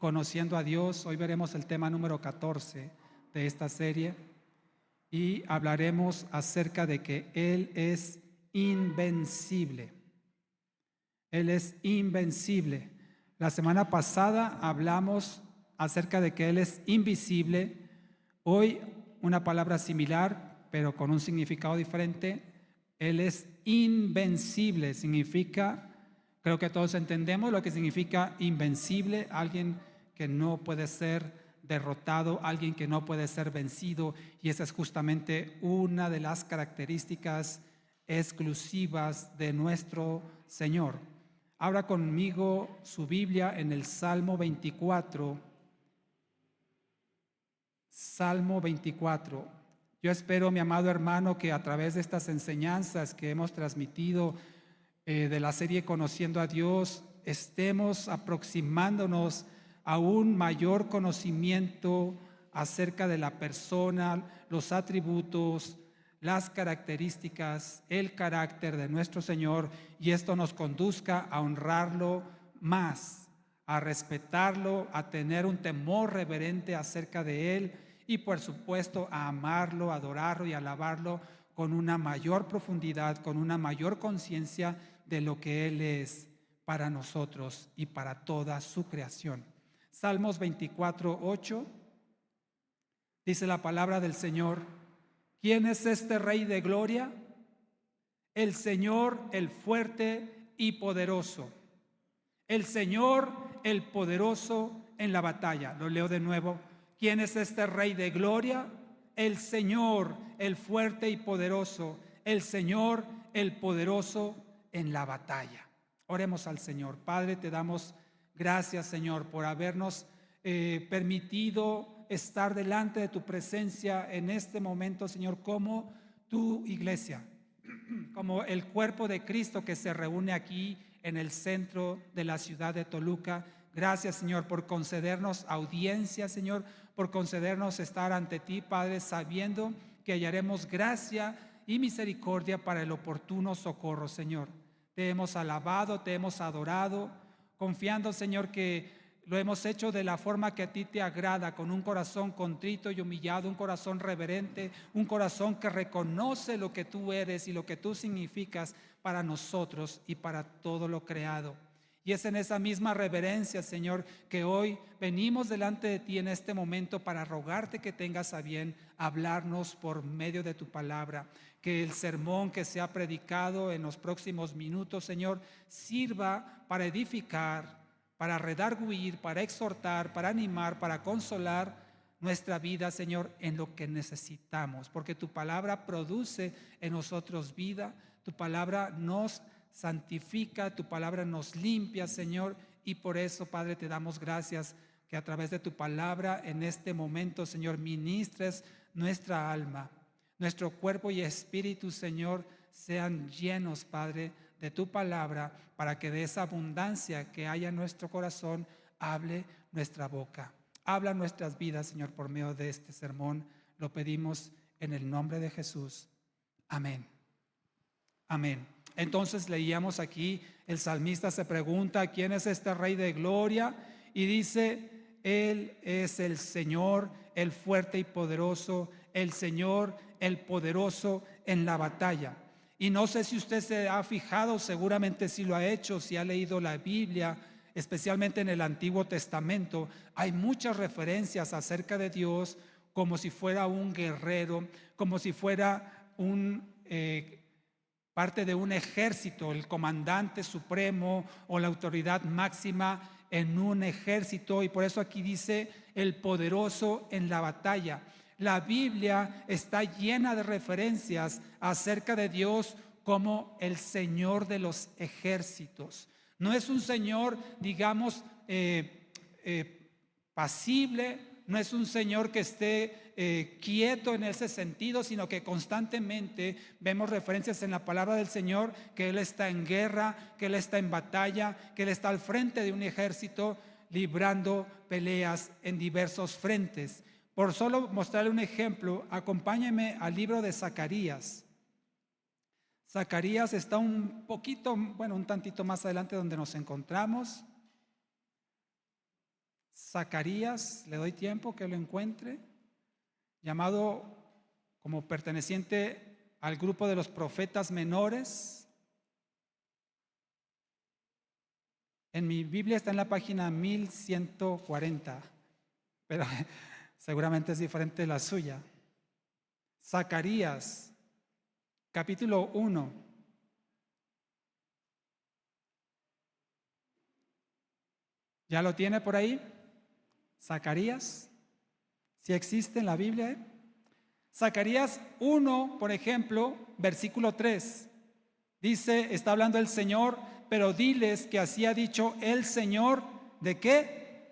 Conociendo a Dios. Hoy veremos el tema número 14 de esta serie y hablaremos acerca de que Él es invencible. Él es invencible. La semana pasada hablamos acerca de que Él es invisible. Hoy una palabra similar, pero con un significado diferente. Él es invencible. Significa, creo que todos entendemos lo que significa invencible. Alguien que no puede ser derrotado, alguien que no puede ser vencido. Y esa es justamente una de las características exclusivas de nuestro Señor. Abra conmigo su Biblia en el Salmo 24. Salmo 24. Yo espero, mi amado hermano, que a través de estas enseñanzas que hemos transmitido de la serie Conociendo a Dios, estemos aproximándonos a un mayor conocimiento acerca de la persona, los atributos, las características, el carácter de nuestro Señor, y esto nos conduzca a honrarlo más, a respetarlo, a tener un temor reverente acerca de Él y por supuesto a amarlo, adorarlo y alabarlo con una mayor profundidad, con una mayor conciencia de lo que Él es para nosotros y para toda su creación. Salmos 24:8 dice la palabra del Señor: ¿quién es este Rey de gloria? El Señor, el fuerte y poderoso. El Señor, el poderoso en la batalla. Lo leo de nuevo. ¿Quién es este Rey de gloria? El Señor, el fuerte y poderoso. El Señor, el poderoso en la batalla. Oremos al Señor. Padre, te damos gracias, Señor, por habernos permitido estar delante de tu presencia en este momento, Señor, como tu iglesia, como el cuerpo de Cristo que se reúne aquí en el centro de la ciudad de Toluca. Gracias, Señor, por concedernos audiencia, Señor, por concedernos estar ante ti, Padre, sabiendo que hallaremos gracia y misericordia para el oportuno socorro, Señor. Te hemos alabado, te hemos adorado, confiando, Señor, que lo hemos hecho de la forma que a ti te agrada, con un corazón contrito y humillado, un corazón reverente, un corazón que reconoce lo que tú eres y lo que tú significas para nosotros y para todo lo creado. Y es en esa misma reverencia, Señor, que hoy venimos delante de ti en este momento para rogarte que tengas a bien hablarnos por medio de tu palabra. Que el sermón que se ha predicado en los próximos minutos, Señor, sirva para edificar, para redarguir, para exhortar, para animar, para consolar nuestra vida, Señor, en lo que necesitamos, porque tu palabra produce en nosotros vida, tu palabra nos santifica, tu palabra nos limpia, Señor, y por eso, Padre, te damos gracias que a través de tu palabra en este momento, Señor, ministres nuestra alma, nuestro cuerpo y espíritu, Señor, sean llenos, Padre, de tu palabra, para que de esa abundancia que haya en nuestro corazón hable nuestra boca. Habla nuestras vidas, Señor, por medio de este sermón. Lo pedimos en el nombre de Jesús. Amén. Amén. Entonces leíamos aquí, el salmista se pregunta: ¿quién es este Rey de gloria? Y dice: Él es el Señor, el fuerte y poderoso, el Señor, el poderoso en la batalla. Y no sé si usted se ha fijado, seguramente sí lo ha hecho, si ha leído la Biblia, especialmente en el Antiguo Testamento, hay muchas referencias acerca de Dios como si fuera un guerrero, como si fuera parte de un ejército, el comandante supremo o la autoridad máxima en un ejército. Y por eso aquí dice el poderoso en la batalla. La Biblia está llena de referencias acerca de Dios como el Señor de los ejércitos. No es un Señor, digamos, pasible, no es un Señor que esté quieto en ese sentido, sino que constantemente vemos referencias en la palabra del Señor que Él está en guerra, que Él está en batalla, que Él está al frente de un ejército librando peleas en diversos frentes. Por solo mostrarle un ejemplo, acompáñeme al libro de Zacarías. Zacarías está un tantito más adelante donde nos encontramos. Zacarías, le doy tiempo que lo encuentre, llamado como perteneciente al grupo de los profetas menores. En mi Biblia está en la página 1140, pero seguramente es diferente de la suya. Zacarías, capítulo 1. ¿Ya lo tiene por ahí? Zacarías, ¿sí existe en la Biblia? Zacarías 1, por ejemplo, versículo 3. Dice, está hablando el Señor, pero diles que así ha dicho el Señor, ¿de qué?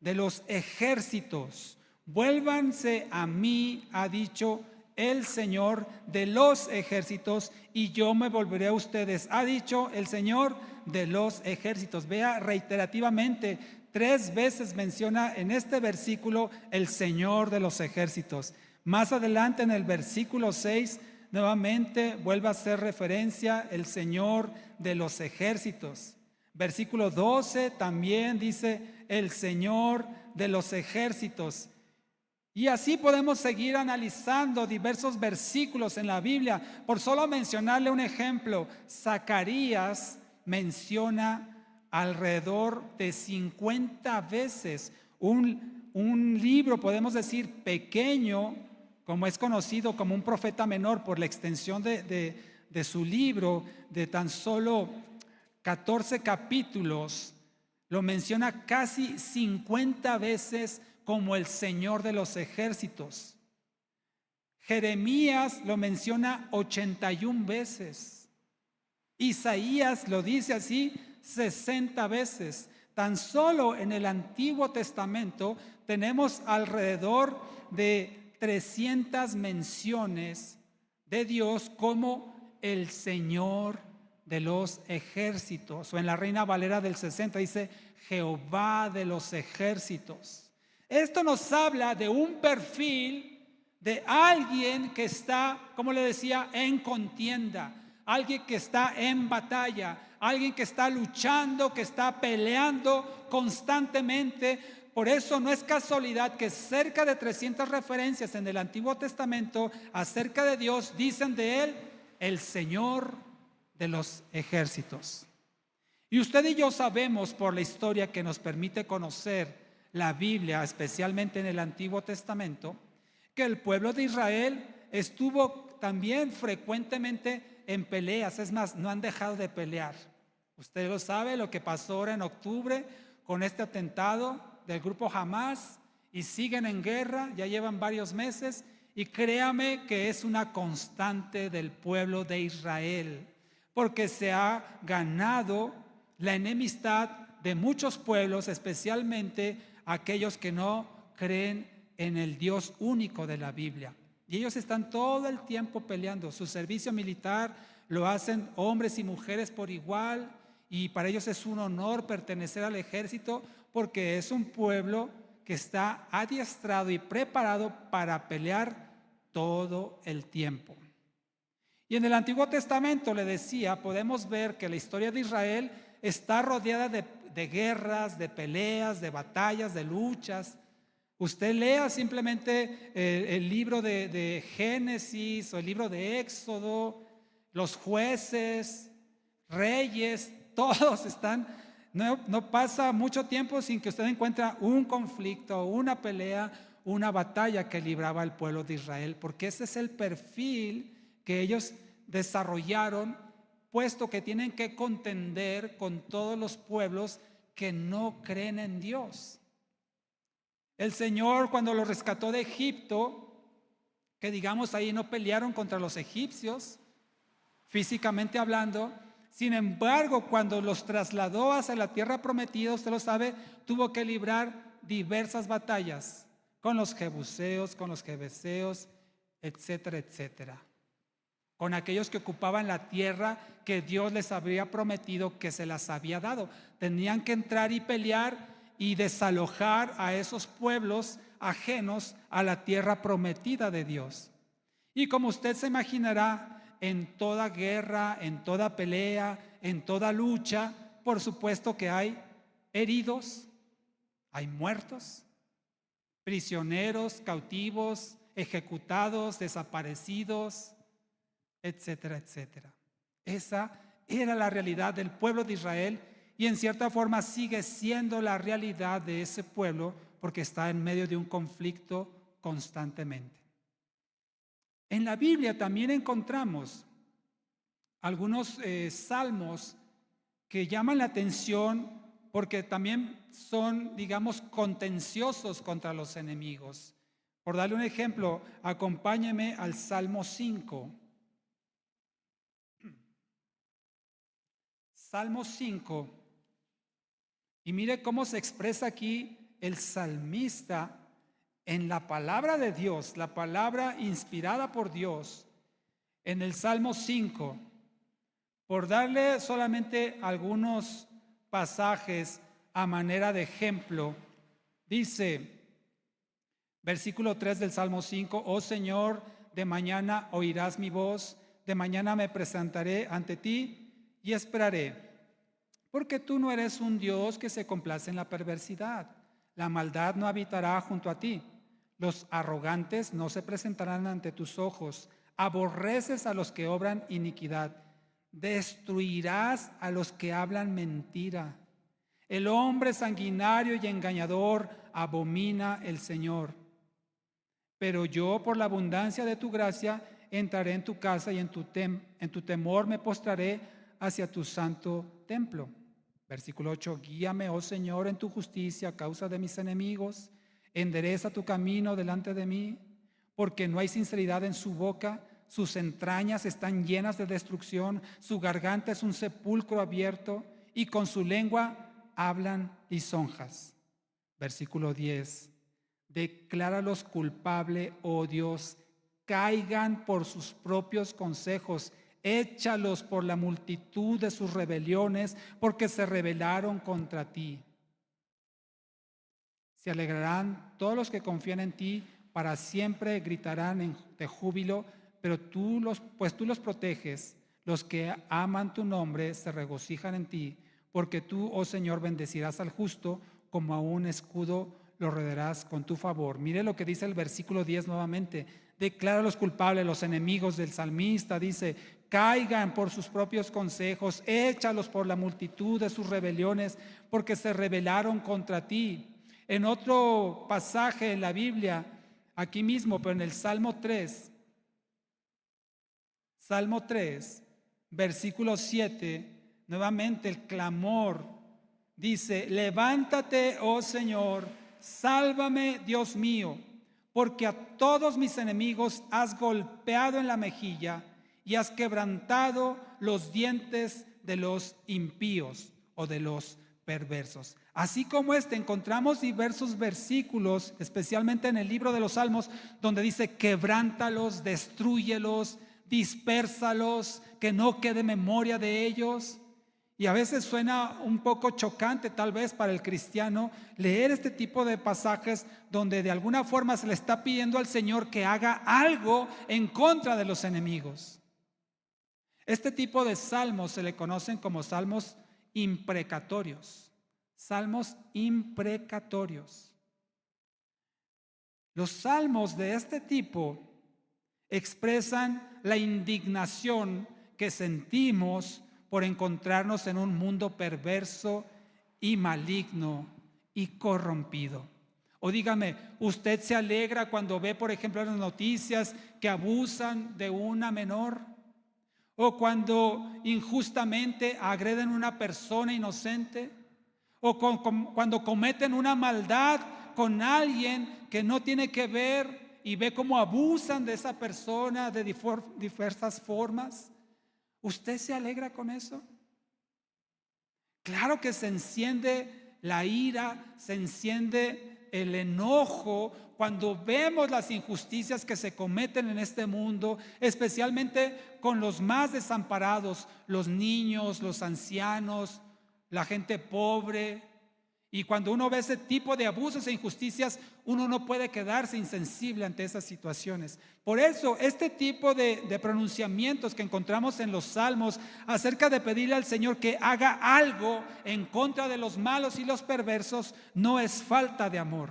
De los ejércitos. Vuélvanse a mí, ha dicho el Señor de los ejércitos, y yo me volveré a ustedes, ha dicho el Señor de los ejércitos. Vea, reiterativamente, 3 veces menciona en este versículo el Señor de los ejércitos. Más adelante en el versículo 6, nuevamente vuelve a hacer referencia el Señor de los ejércitos. Versículo 12 también dice el Señor de los ejércitos. Y así podemos seguir analizando diversos versículos en la Biblia. Por solo mencionarle un ejemplo, Zacarías menciona alrededor de 50 veces un libro, podemos decir, pequeño, como es conocido como un profeta menor por la extensión de su libro, de tan solo 14 capítulos, lo menciona casi 50 veces como el Señor de los ejércitos. Jeremías lo menciona 81 veces. Isaías lo dice así 60 veces. Tan solo en el Antiguo Testamento tenemos alrededor de 300 menciones de Dios como el Señor de los ejércitos. O en la Reina Valera del 60 dice Jehová de los ejércitos. Esto nos habla de un perfil de alguien que está, como le decía, en contienda, alguien que está en batalla, alguien que está luchando, que está peleando constantemente. Por eso no es casualidad que cerca de 300 referencias en el Antiguo Testamento acerca de Dios dicen de Él, el Señor de los ejércitos. Y usted y yo sabemos por la historia que nos permite conocer la Biblia, especialmente en el Antiguo Testamento, que el pueblo de Israel estuvo también frecuentemente en peleas. Es más, no han dejado de pelear. Usted lo sabe, lo que pasó ahora en octubre con este atentado del grupo Hamas, y siguen en guerra, ya llevan varios meses, y créame que es una constante del pueblo de Israel, porque se ha ganado la enemistad de muchos pueblos, especialmente aquellos que no creen en el Dios único de la Biblia. Y ellos están todo el tiempo peleando. Su servicio militar lo hacen hombres y mujeres por igual, y para ellos es un honor pertenecer al ejército, porque es un pueblo que está adiestrado y preparado para pelear todo el tiempo. Y en el Antiguo Testamento, le decía, podemos ver que la historia de Israel está rodeada de guerras, de peleas, de batallas, de luchas. Usted lea simplemente el libro de Génesis o el libro de Éxodo, los jueces, reyes, todos están, no pasa mucho tiempo sin que usted encuentre un conflicto, una pelea, una batalla que libraba el pueblo de Israel, porque ese es el perfil que ellos desarrollaron, puesto que tienen que contender con todos los pueblos que no creen en Dios. El Señor, cuando los rescató de Egipto, que digamos ahí no pelearon contra los egipcios, físicamente hablando, sin embargo, cuando los trasladó hacia la tierra prometida, usted lo sabe, tuvo que librar diversas batallas con los jebuseos, con los jebeseos, etcétera, etcétera, con aquellos que ocupaban la tierra que Dios les había prometido, que se las había dado. Tenían que entrar y pelear y desalojar a esos pueblos ajenos a la tierra prometida de Dios. Y como usted se imaginará, en toda guerra, en toda pelea, en toda lucha, por supuesto que hay heridos, Hay muertos, prisioneros, cautivos, ejecutados, desaparecidos, etcétera, etcétera. Esa era la realidad del pueblo de Israel y en cierta forma sigue siendo la realidad de ese pueblo porque está en medio de un conflicto constantemente. En la Biblia también encontramos algunos salmos que llaman la atención porque también son, digamos, contenciosos contra los enemigos. Por darle un ejemplo, acompáñeme al Salmo 5. Salmo 5. Y mire cómo se expresa aquí el salmista en la palabra de Dios, la palabra inspirada por Dios, en el Salmo 5. Por darle solamente algunos pasajes a manera de ejemplo, dice, versículo 3 del Salmo 5, oh Señor, de mañana oirás mi voz, de mañana me presentaré ante ti y esperaré, porque tú no eres un Dios que se complace en la perversidad. La maldad no habitará junto a ti. Los arrogantes no se presentarán ante tus ojos. Aborreces a los que obran iniquidad. Destruirás a los que hablan mentira. El hombre sanguinario y engañador abomina el Señor. Pero yo, por la abundancia de tu gracia, entraré en tu casa y en tu temor me postraré hacia tu santo templo. Versículo 8, guíame, oh Señor, en tu justicia a causa de mis enemigos. Endereza tu camino delante de mí, porque no hay sinceridad en su boca. Sus entrañas están llenas de destrucción, su garganta es un sepulcro abierto y con su lengua hablan lisonjas. Versículo 10, decláralos culpable, oh Dios, caigan por sus propios consejos, échalos por la multitud de sus rebeliones, porque se rebelaron contra ti. Se alegrarán todos los que confían en ti, para siempre gritarán de júbilo, pero tú los proteges. Los que aman tu nombre se regocijan en ti, porque tú, oh Señor, bendecirás al justo, como a un escudo lo rodearás con tu favor. Mire lo que dice el versículo 10 nuevamente. Declara a los culpables, los enemigos del salmista, dice, caigan por sus propios consejos, échalos por la multitud de sus rebeliones, porque se rebelaron contra ti. En otro pasaje en la Biblia, aquí mismo, pero en el Salmo 3, versículo 7, nuevamente el clamor, dice, levántate, oh Señor, sálvame, Dios mío, porque a todos mis enemigos has golpeado en la mejilla y has quebrantado los dientes de los impíos o de los perversos. Así como encontramos diversos versículos, especialmente en el libro de los Salmos, donde dice quebrántalos, destrúyelos, dispérsalos, que no quede memoria de ellos. Y a veces suena un poco chocante tal vez para el cristiano leer este tipo de pasajes donde de alguna forma se le está pidiendo al Señor que haga algo en contra de los enemigos. Este tipo de salmos se le conocen como salmos imprecatorios. Salmos imprecatorios. Los salmos de este tipo expresan la indignación que sentimos por encontrarnos en un mundo perverso y maligno y corrompido. O dígame, ¿usted se alegra cuando ve, por ejemplo, en las noticias que abusan de una menor? ¿O cuando injustamente agreden a una persona inocente? ¿O cuando cometen una maldad con alguien que no tiene que ver y ve cómo abusan de esa persona de diversas formas? ¿Usted se alegra con eso? Claro que se enciende la ira, se enciende el enojo cuando vemos las injusticias que se cometen en este mundo, especialmente con los más desamparados, los niños, los ancianos, la gente pobre. Y cuando uno ve ese tipo de abusos e injusticias, uno no puede quedarse insensible ante esas situaciones. Por eso, este tipo de pronunciamientos que encontramos en los salmos acerca de pedirle al Señor que haga algo en contra de los malos y los perversos, no es falta de amor.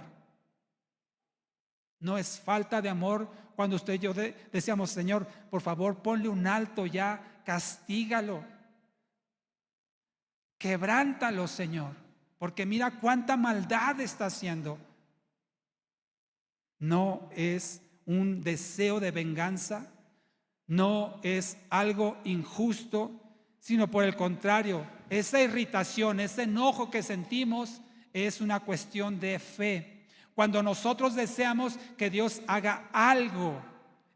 No es falta de amor cuando usted y yo decíamos, Señor, por favor, ponle un alto ya, castígalo, quebrántalo, Señor, porque mira cuánta maldad está haciendo. No es un deseo de venganza, no es algo injusto, sino por el contrario, esa irritación, ese enojo que sentimos es una cuestión de fe. Cuando nosotros deseamos que Dios haga algo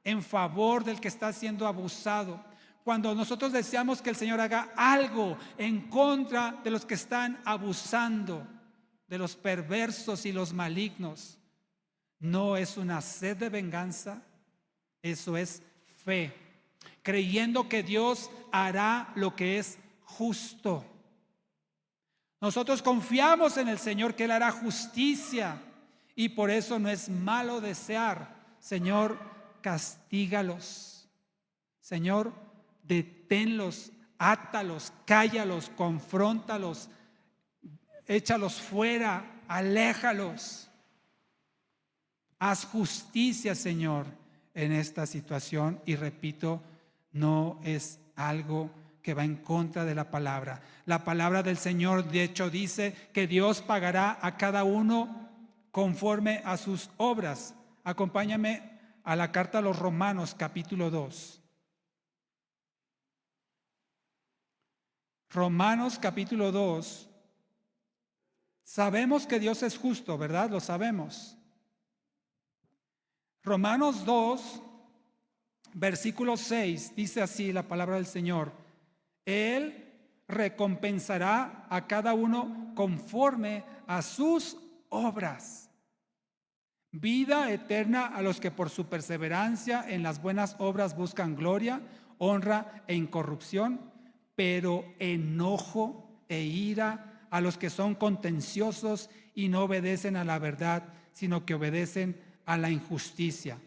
en favor del que está siendo abusado, cuando nosotros deseamos que el Señor haga algo en contra de los que están abusando, de los perversos y los malignos, no es una sed de venganza, eso es fe, creyendo que Dios hará lo que es justo. Nosotros confiamos en el Señor que Él hará justicia y por eso no es malo desear, Señor, castígalos, Señor, deténlos, átalos, cállalos, confróntalos, échalos fuera, aléjalos. Haz justicia, Señor, en esta situación. Y repito, no es algo que va en contra de la palabra. La palabra del Señor, de hecho, dice que Dios pagará a cada uno conforme a sus obras. Acompáñame a la carta a los Romanos, capítulo 2. Romanos, capítulo 2. Sabemos que Dios es justo, ¿verdad? Lo sabemos. Romanos 2, versículo 6, dice así la palabra del Señor: Él recompensará a cada uno conforme a sus obras. Vida eterna a los que por su perseverancia en las buenas obras buscan gloria, honra e incorrupción, pero enojo e ira a los que son contenciosos y no obedecen a la verdad, sino que obedecen a la injusticia.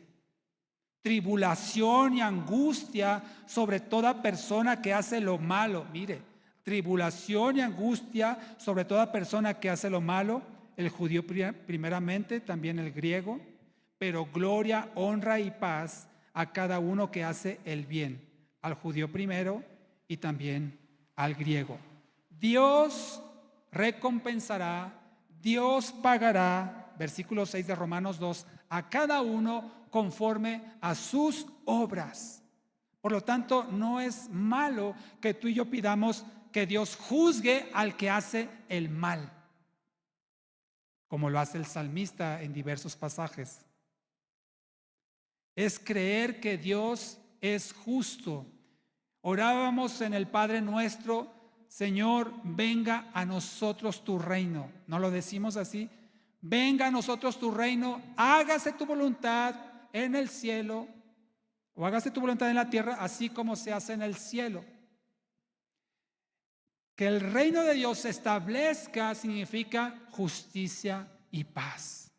Tribulación y angustia sobre toda persona que hace lo malo. Mire, tribulación y angustia sobre toda persona que hace lo malo, el judío primeramente, también el griego, pero gloria, honra y paz a cada uno que hace el bien, al judío primero y también al griego. Dios recompensará, Dios pagará, versículo 6 de Romanos 2, a cada uno conforme a sus obras. Por lo tanto, no es malo que tú y yo pidamos que Dios juzgue al que hace el mal, como lo hace el salmista en diversos pasajes. Es creer que Dios es justo. Orábamos en el Padre Nuestro: Señor, venga a nosotros tu reino. ¿No lo decimos así? Venga a nosotros tu reino, hágase tu voluntad en el cielo, o hágase tu voluntad en la tierra, así como se hace en el cielo. Que el reino de Dios se establezca significa justicia y paz.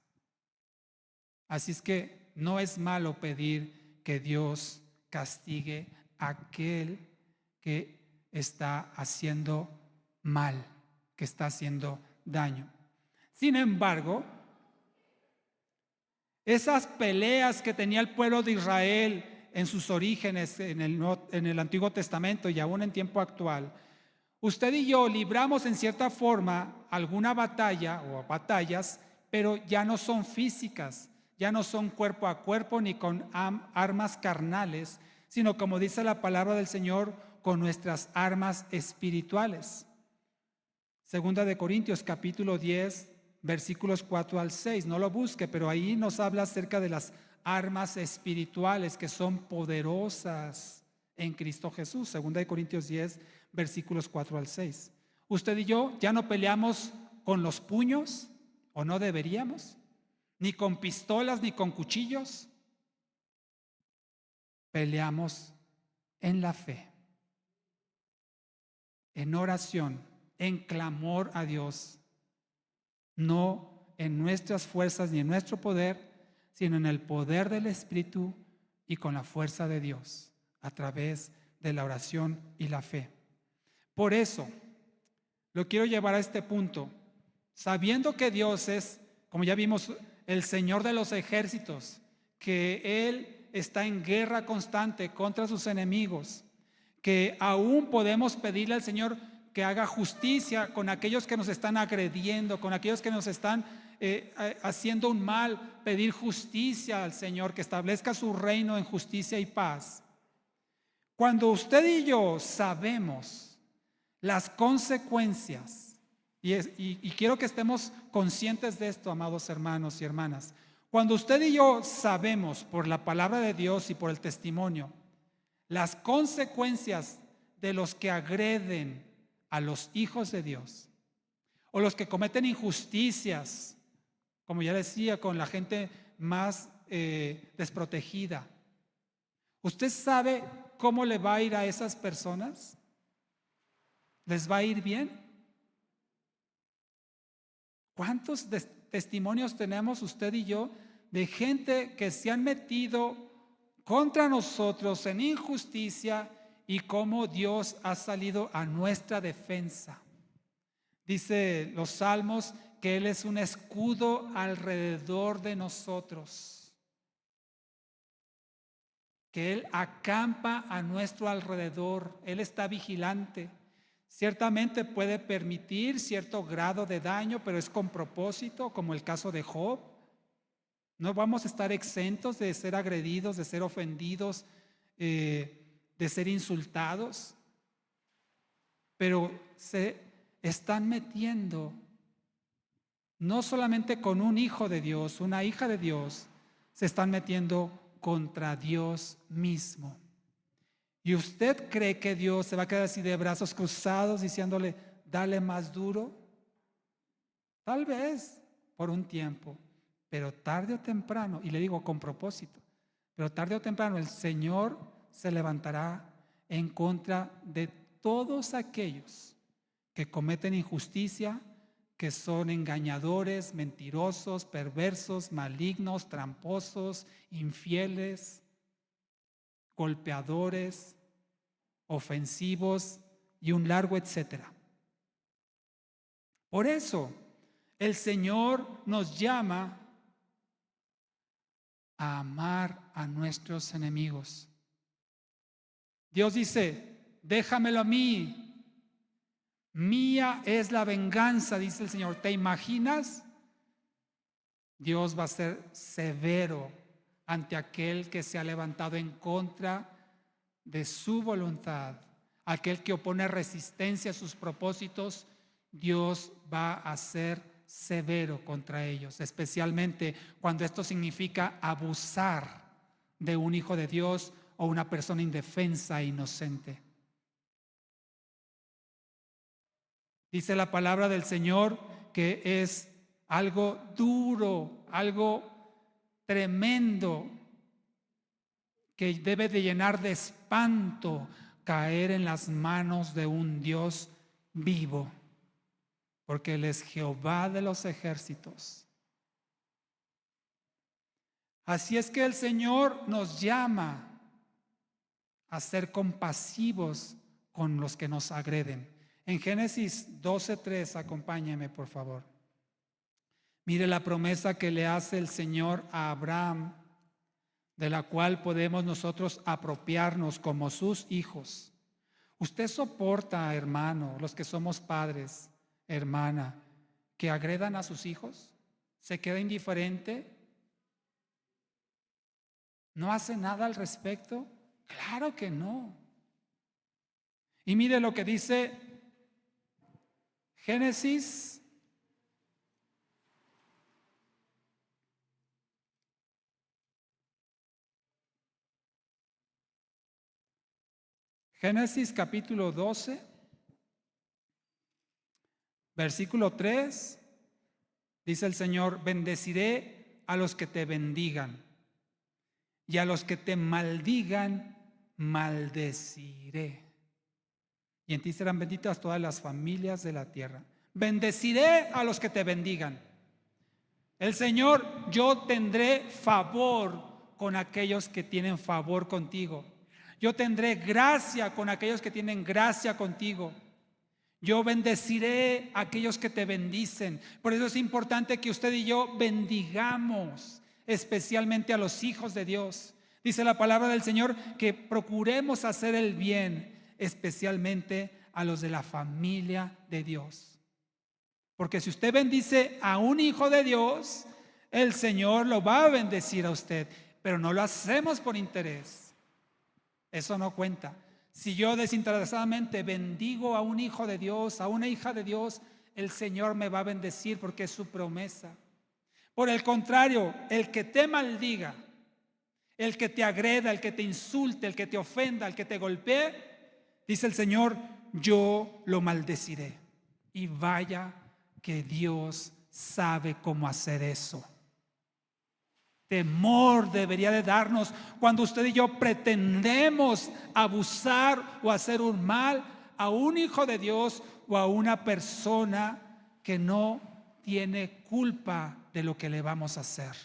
Así es que no es malo pedir que Dios castigue a aquel que está haciendo mal, que está haciendo daño. Sin embargo, esas peleas que tenía el pueblo de Israel en sus orígenes, en el Antiguo Testamento y aún en tiempo actual, usted y yo libramos en cierta forma alguna batalla o batallas, pero ya no son físicas, ya no son cuerpo a cuerpo ni con armas carnales, sino, como dice la palabra del Señor, con nuestras armas espirituales. Segunda de Corintios, capítulo 10, versículos 4 al 6. No lo busque, pero ahí nos habla acerca de las armas espirituales que son poderosas en Cristo Jesús. Segunda de Corintios 10, versículos 4 al 6. Usted y yo ya no peleamos con los puños, o no deberíamos, ni con pistolas, ni con cuchillos. Peleamos en la fe, en oración, en clamor a Dios, no en nuestras fuerzas ni en nuestro poder, sino en el poder del Espíritu y con la fuerza de Dios, a través de la oración y la fe. Por eso, lo quiero llevar a este punto, sabiendo que Dios es, como ya vimos, el Señor de los ejércitos, que Él está en guerra constante contra sus enemigos, que aún podemos pedirle al Señor que haga justicia con aquellos que nos están agrediendo, con aquellos que nos están haciendo un mal, pedir justicia al Señor, que establezca su reino en justicia y paz. Cuando usted y yo sabemos las consecuencias, y quiero que estemos conscientes de esto, amados hermanos y hermanas, cuando usted y yo sabemos por la palabra de Dios y por el testimonio las consecuencias de los que agreden a los hijos de Dios o los que cometen injusticias, como ya decía, con la gente más desprotegida, ¿usted sabe cómo le va a ir a esas personas? ¿Les va a ir bien? ¿Cuántos testimonios tenemos usted y yo de gente que se han metido contra nosotros en injusticia y cómo Dios ha salido a nuestra defensa? Dice los salmos que Él es un escudo alrededor de nosotros, que Él acampa a nuestro alrededor, Él está vigilante. Ciertamente puede permitir cierto grado de daño, pero es con propósito, como el caso de Job. No vamos a estar exentos de ser agredidos, de ser ofendidos, de ser insultados, pero se están metiendo no solamente con un hijo de Dios, una hija de Dios, se están metiendo contra Dios mismo. ¿Y usted cree que Dios se va a quedar así de brazos cruzados diciéndole, dale más duro? Tal vez por un tiempo, pero tarde o temprano, y le digo con propósito, pero tarde o temprano el Señor se levantará en contra de todos aquellos que cometen injusticia, que son engañadores, mentirosos, perversos, malignos, tramposos, infieles, golpeadores, ofensivos y un largo etcétera. Por eso el Señor nos llama a amar a nuestros enemigos. Dios dice, déjamelo a mí, mía es la venganza, dice el Señor. ¿Te imaginas? Dios va a ser severo ante aquel que se ha levantado en contra de su voluntad, aquel que opone resistencia a sus propósitos. Dios va a ser severo contra ellos, especialmente cuando esto significa abusar de un hijo de Dios o una persona indefensa e inocente. Dice la palabra del Señor que es algo duro, algo tremendo, que debe de llenar de espanto caer en las manos de un Dios vivo, porque Él es Jehová de los ejércitos. Así es que el Señor nos llama a ser compasivos con los que nos agreden. En Génesis 12:3, acompáñame por favor. Mire la promesa que le hace el Señor a Abraham, de la cual podemos nosotros apropiarnos como sus hijos. Usted soporta, hermano, los que somos padres, hermana, que agredan a sus hijos. ¿Se queda indiferente? ¿No hace nada al respecto? Claro que no. Y mire lo que dice Génesis capítulo 12, versículo 3, dice el Señor, bendeciré a los que te bendigan y a los que te maldigan, maldeciré. Y en ti serán benditas todas las familias de la tierra. Bendeciré a los que te bendigan. El Señor, yo tendré favor con aquellos que tienen favor contigo. Yo tendré gracia con aquellos que tienen gracia contigo. Yo bendeciré a aquellos que te bendicen. Por eso es importante que usted y yo bendigamos especialmente a los hijos de Dios. Dice la palabra del Señor que procuremos hacer el bien, especialmente a los de la familia de Dios. Porque si usted bendice a un hijo de Dios, el Señor lo va a bendecir a usted, pero no lo hacemos por interés. Eso no cuenta. Si yo desinteresadamente bendigo a un hijo de Dios, a una hija de Dios, el Señor me va a bendecir porque es su promesa. Por el contrario, el que te maldiga, el que te agreda, el que te insulte, el que te ofenda, el que te golpee, dice el Señor, yo lo maldeciré. Y vaya que Dios sabe cómo hacer eso. Temor debería de darnos cuando usted y yo pretendemos abusar o hacer un mal a un hijo de Dios o a una persona que no tiene culpa de lo que le vamos a hacer.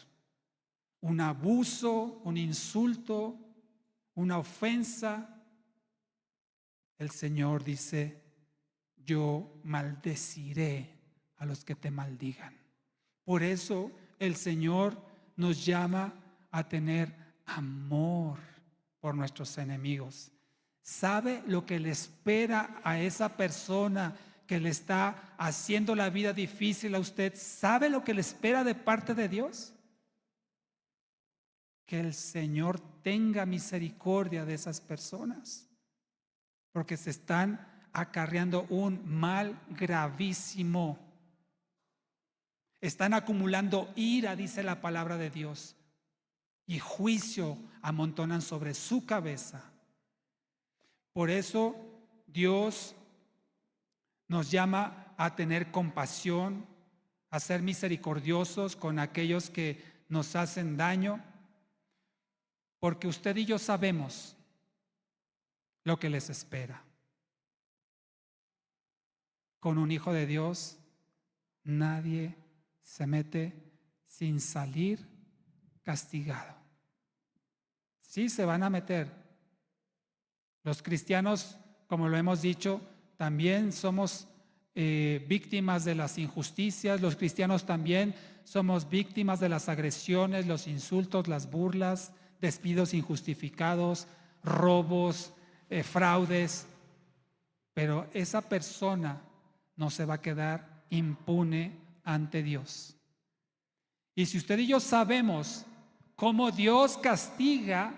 Un abuso, un insulto, una ofensa. El Señor dice, yo maldeciré a los que te maldigan. Por eso el Señor nos llama a tener amor por nuestros enemigos. ¿Sabe lo que le espera a esa persona que le está haciendo la vida difícil a usted? ¿Sabe lo que le espera de parte de Dios? Que el Señor tenga misericordia de esas personas, porque se están acarreando un mal gravísimo. Están acumulando ira, dice la palabra de Dios, y juicio amontonan sobre su cabeza. Por eso Dios nos llama a tener compasión, a ser misericordiosos con aquellos que nos hacen daño, porque usted y yo sabemos lo que les espera. Con un hijo de Dios, nadie se mete sin salir castigado. Sí se van a meter. Los cristianos, como lo hemos dicho, también somos víctimas de las injusticias. Los cristianos también somos víctimas de las agresiones, los insultos, las burlas, despidos injustificados, robos, fraudes. Pero esa persona no se va a quedar impune ante Dios. Y si usted y yo sabemos cómo Dios castiga,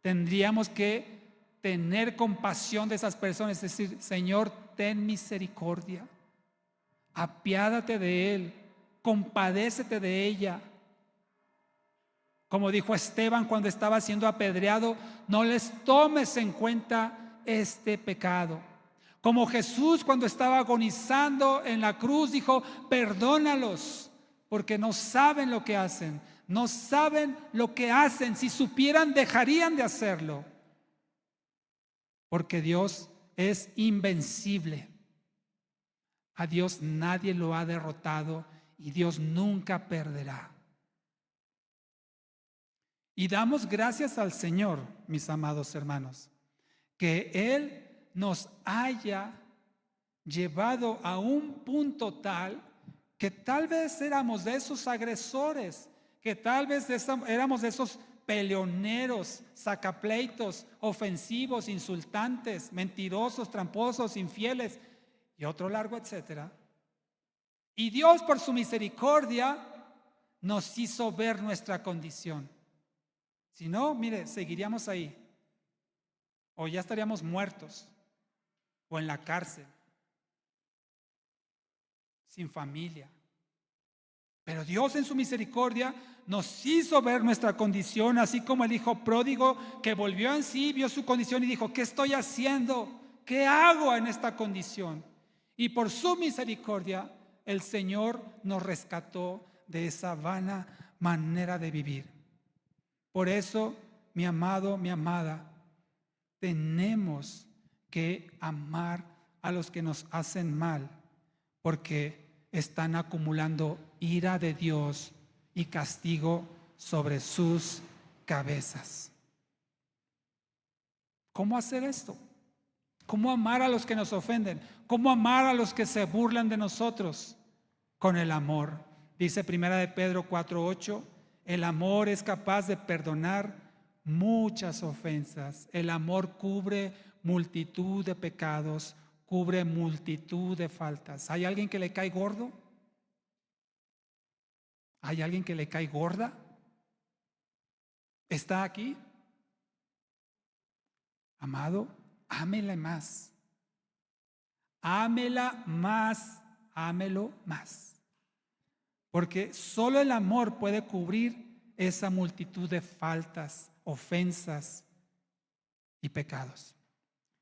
tendríamos que tener compasión de esas personas, es decir, Señor, ten misericordia, apiádate de él, compadécete de ella. Como dijo Esteban cuando estaba siendo apedreado, no les tomes en cuenta este pecado. Como Jesús cuando estaba agonizando en la cruz dijo, perdónalos, porque no saben lo que hacen. No saben lo que hacen. Si supieran, dejarían de hacerlo. Porque Dios es invencible. A Dios nadie lo ha derrotado y Dios nunca perderá. Y damos gracias al Señor, mis amados hermanos, que Él nos haya llevado a un punto tal que tal vez éramos de esos agresores, que tal vez éramos de esos peleoneros, sacapleitos, ofensivos, insultantes, mentirosos, tramposos, infieles y otro largo etcétera. Y Dios por su misericordia nos hizo ver nuestra condición. Si no, mire, seguiríamos ahí, o ya estaríamos muertos, o en la cárcel, sin familia. Pero Dios en su misericordia nos hizo ver nuestra condición, así como el hijo pródigo que volvió en sí, vio su condición y dijo, ¿qué estoy haciendo? ¿Qué hago en esta condición? Y por su misericordia el Señor nos rescató de esa vana manera de vivir. Por eso, mi amado, mi amada, tenemos que amar a los que nos hacen mal, porque están acumulando ira de Dios y castigo sobre sus cabezas. ¿Cómo hacer esto? ¿Cómo amar a los que nos ofenden? ¿Cómo amar a los que se burlan de nosotros? Con el amor. Dice 1 de Pedro 4:8, el amor es capaz de perdonar muchas ofensas. El amor cubre multitud de pecados, cubre multitud de faltas. ¿Hay alguien que le cae gordo? ¿Hay alguien que le cae gorda? ¿Está aquí? Amado, ámela más. Ámela más, ámelo más. Porque solo el amor puede cubrir esa multitud de faltas, ofensas y pecados.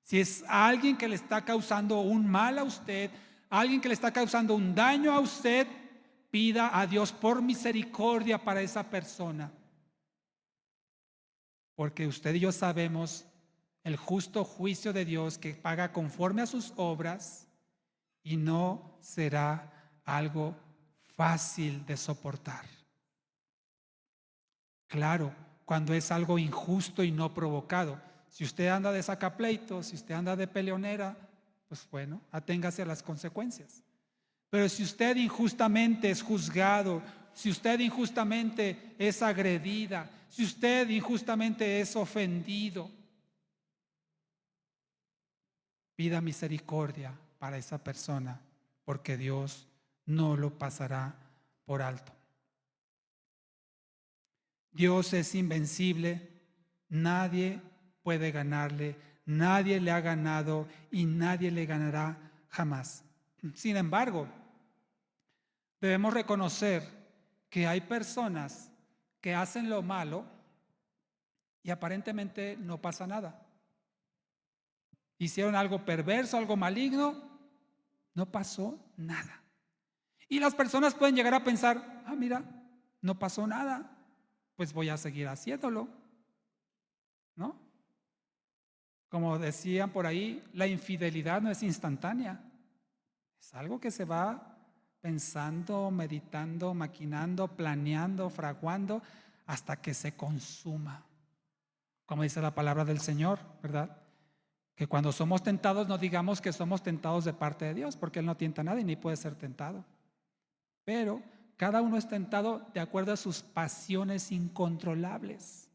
Si es alguien que le está causando un mal a usted, alguien que le está causando un daño a usted, pida a Dios por misericordia para esa persona. Porque usted y yo sabemos el justo juicio de Dios que paga conforme a sus obras y no será algo fácil de soportar. Claro, cuando es algo injusto y no provocado. Si usted anda de sacapleitos, si usted anda de peleonera, pues bueno, aténgase a las consecuencias. Pero si usted injustamente es juzgado, si usted injustamente es agredida, si usted injustamente es ofendido, pida misericordia para esa persona, porque Dios no lo pasará por alto. Dios es invencible, nadie puede ganarle, nadie le ha ganado y nadie le ganará jamás. Sin embargo, debemos reconocer que hay personas que hacen lo malo y aparentemente no pasa nada. Hicieron algo perverso, algo maligno, no pasó nada. Y las personas pueden llegar a pensar, mira, no pasó nada, pues voy a seguir haciéndolo, ¿no? Como decían por ahí, la infidelidad no es instantánea, es algo que se va pensando, meditando, maquinando, planeando, fraguando, hasta que se consuma. Como dice la palabra del Señor, ¿verdad? Que cuando somos tentados no digamos que somos tentados de parte de Dios, porque Él no tienta a nadie ni puede ser tentado. Pero cada uno es tentado de acuerdo a sus pasiones incontrolables.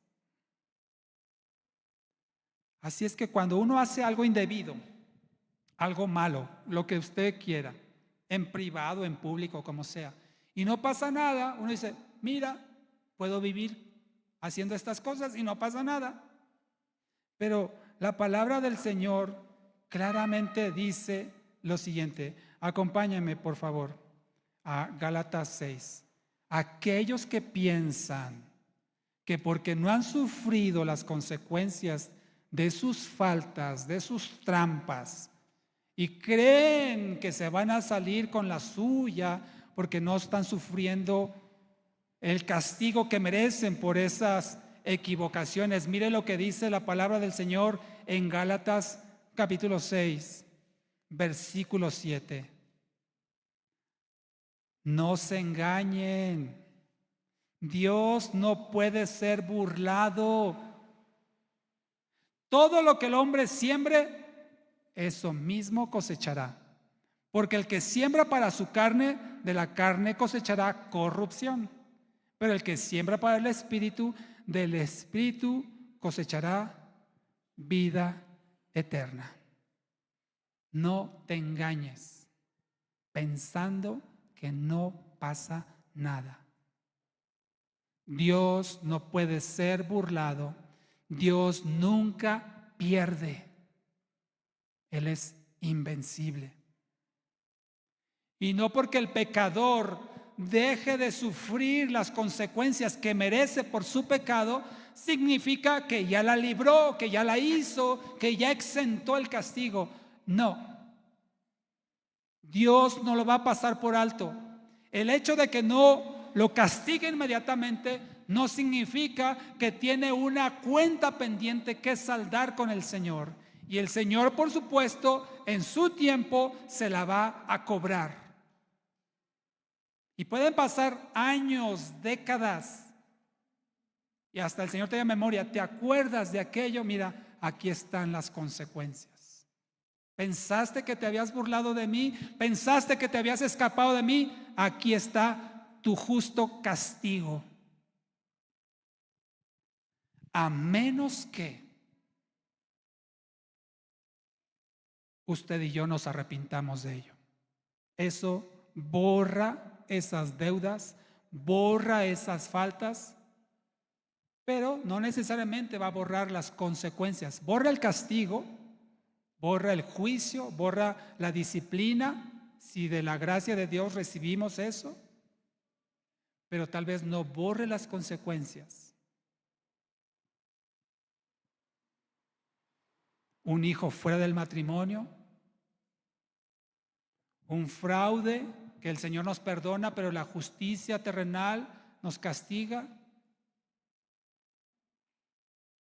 Así es que cuando uno hace algo indebido, algo malo, lo que usted quiera, en privado, en público, como sea, y no pasa nada, uno dice, mira, puedo vivir haciendo estas cosas y no pasa nada. Pero la palabra del Señor claramente dice lo siguiente. Acompáñame, por favor, a Gálatas 6. Aquellos que piensan que porque no han sufrido las consecuencias de sus faltas, de sus trampas, y creen que se van a salir con la suya porque no están sufriendo el castigo que merecen por esas equivocaciones. Mire lo que dice la palabra del Señor en Gálatas capítulo 6, versículo 7. No se engañen, Dios no puede ser burlado. Todo lo que el hombre siembre, eso mismo cosechará. Porque el que siembra para su carne, de la carne cosechará corrupción. Pero el que siembra para el Espíritu, del Espíritu cosechará vida eterna. No te engañes pensando que no pasa nada. Dios no puede ser burlado. Dios nunca pierde. Él es invencible. Y no porque el pecador deje de sufrir las consecuencias que merece por su pecado, significa que ya la libró, que ya la hizo, que ya exentó el castigo. No. Dios no lo va a pasar por alto. El hecho de que no lo castigue inmediatamente no significa que tiene una cuenta pendiente que saldar con el Señor. Y el Señor, por supuesto, en su tiempo se la va a cobrar. Y pueden pasar años, décadas, y hasta el Señor te da memoria. ¿Te acuerdas de aquello? Mira, aquí están las consecuencias. ¿Pensaste que te habías burlado de mí? ¿Pensaste que te habías escapado de mí? Aquí está tu justo castigo. A menos que usted y yo nos arrepintamos de ello. Eso borra esas deudas, borra esas faltas, pero no necesariamente va a borrar las consecuencias. Borra el castigo, borra el juicio, borra la disciplina, si de la gracia de Dios recibimos eso, pero tal vez no borre las consecuencias. Un hijo fuera del matrimonio, un fraude que el Señor nos perdona, pero la justicia terrenal nos castiga.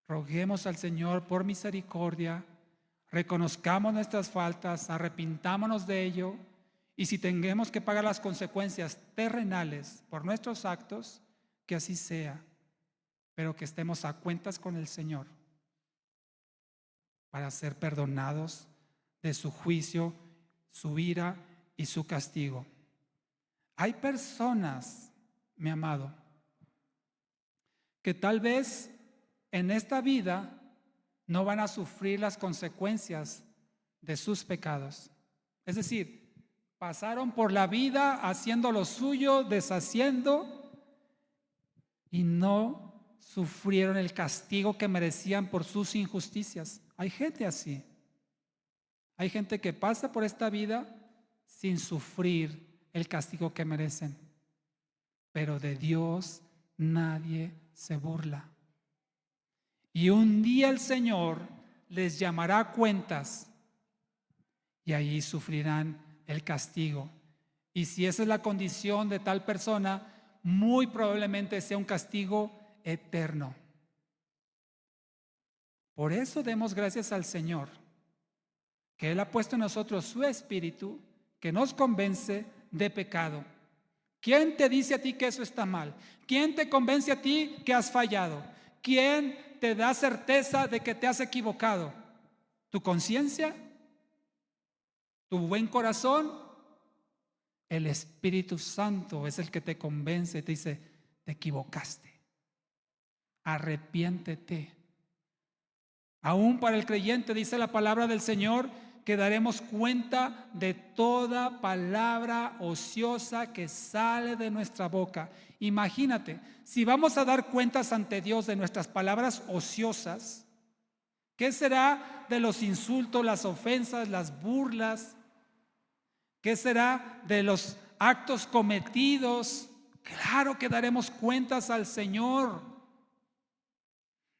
Roguemos al Señor por misericordia, reconozcamos nuestras faltas, arrepintámonos de ello, y si tengamos que pagar las consecuencias terrenales por nuestros actos, que así sea, pero que estemos a cuentas con el Señor para ser perdonados de su juicio, su ira y su castigo. Hay personas, mi amado, que tal vez en esta vida no van a sufrir las consecuencias de sus pecados. Es decir, pasaron por la vida haciendo lo suyo, deshaciendo, y no sufrieron el castigo que merecían por sus injusticias. Hay gente así. Hay gente que pasa por esta vida sin sufrir el castigo que merecen. Pero de Dios nadie se burla. Y un día el Señor les llamará a cuentas y allí sufrirán el castigo. Y si esa es la condición de tal persona, muy probablemente sea un castigo eterno. Por eso demos gracias al Señor, que Él ha puesto en nosotros su Espíritu, que nos convence de pecado. ¿Quién te dice a ti que eso está mal? ¿Quién te convence a ti que has fallado? ¿Quién te da certeza de que te has equivocado? ¿Tu conciencia? ¿Tu buen corazón? El Espíritu Santo es el que te convence, te dice, te equivocaste, arrepiéntete. Aún para el creyente dice la palabra del Señor que daremos cuenta de toda palabra ociosa que sale de nuestra boca. Imagínate, si vamos a dar cuentas ante Dios de nuestras palabras ociosas, ¿qué será de los insultos, las ofensas, las burlas? ¿Qué será de los actos cometidos? Claro que daremos cuentas al Señor.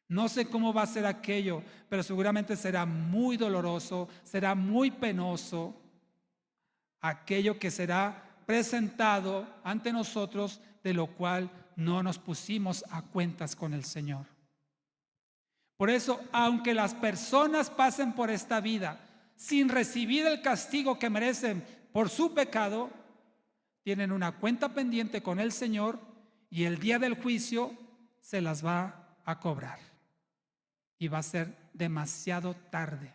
No sé cómo va a ser aquello, pero seguramente será muy doloroso, será muy penoso aquello que será presentado ante nosotros, de lo cual no nos pusimos a cuentas con el Señor. Por eso, aunque las personas pasen por esta vida sin recibir el castigo que merecen por su pecado, tienen una cuenta pendiente con el Señor y el día del juicio se las va a cobrar. Y va a ser demasiado tarde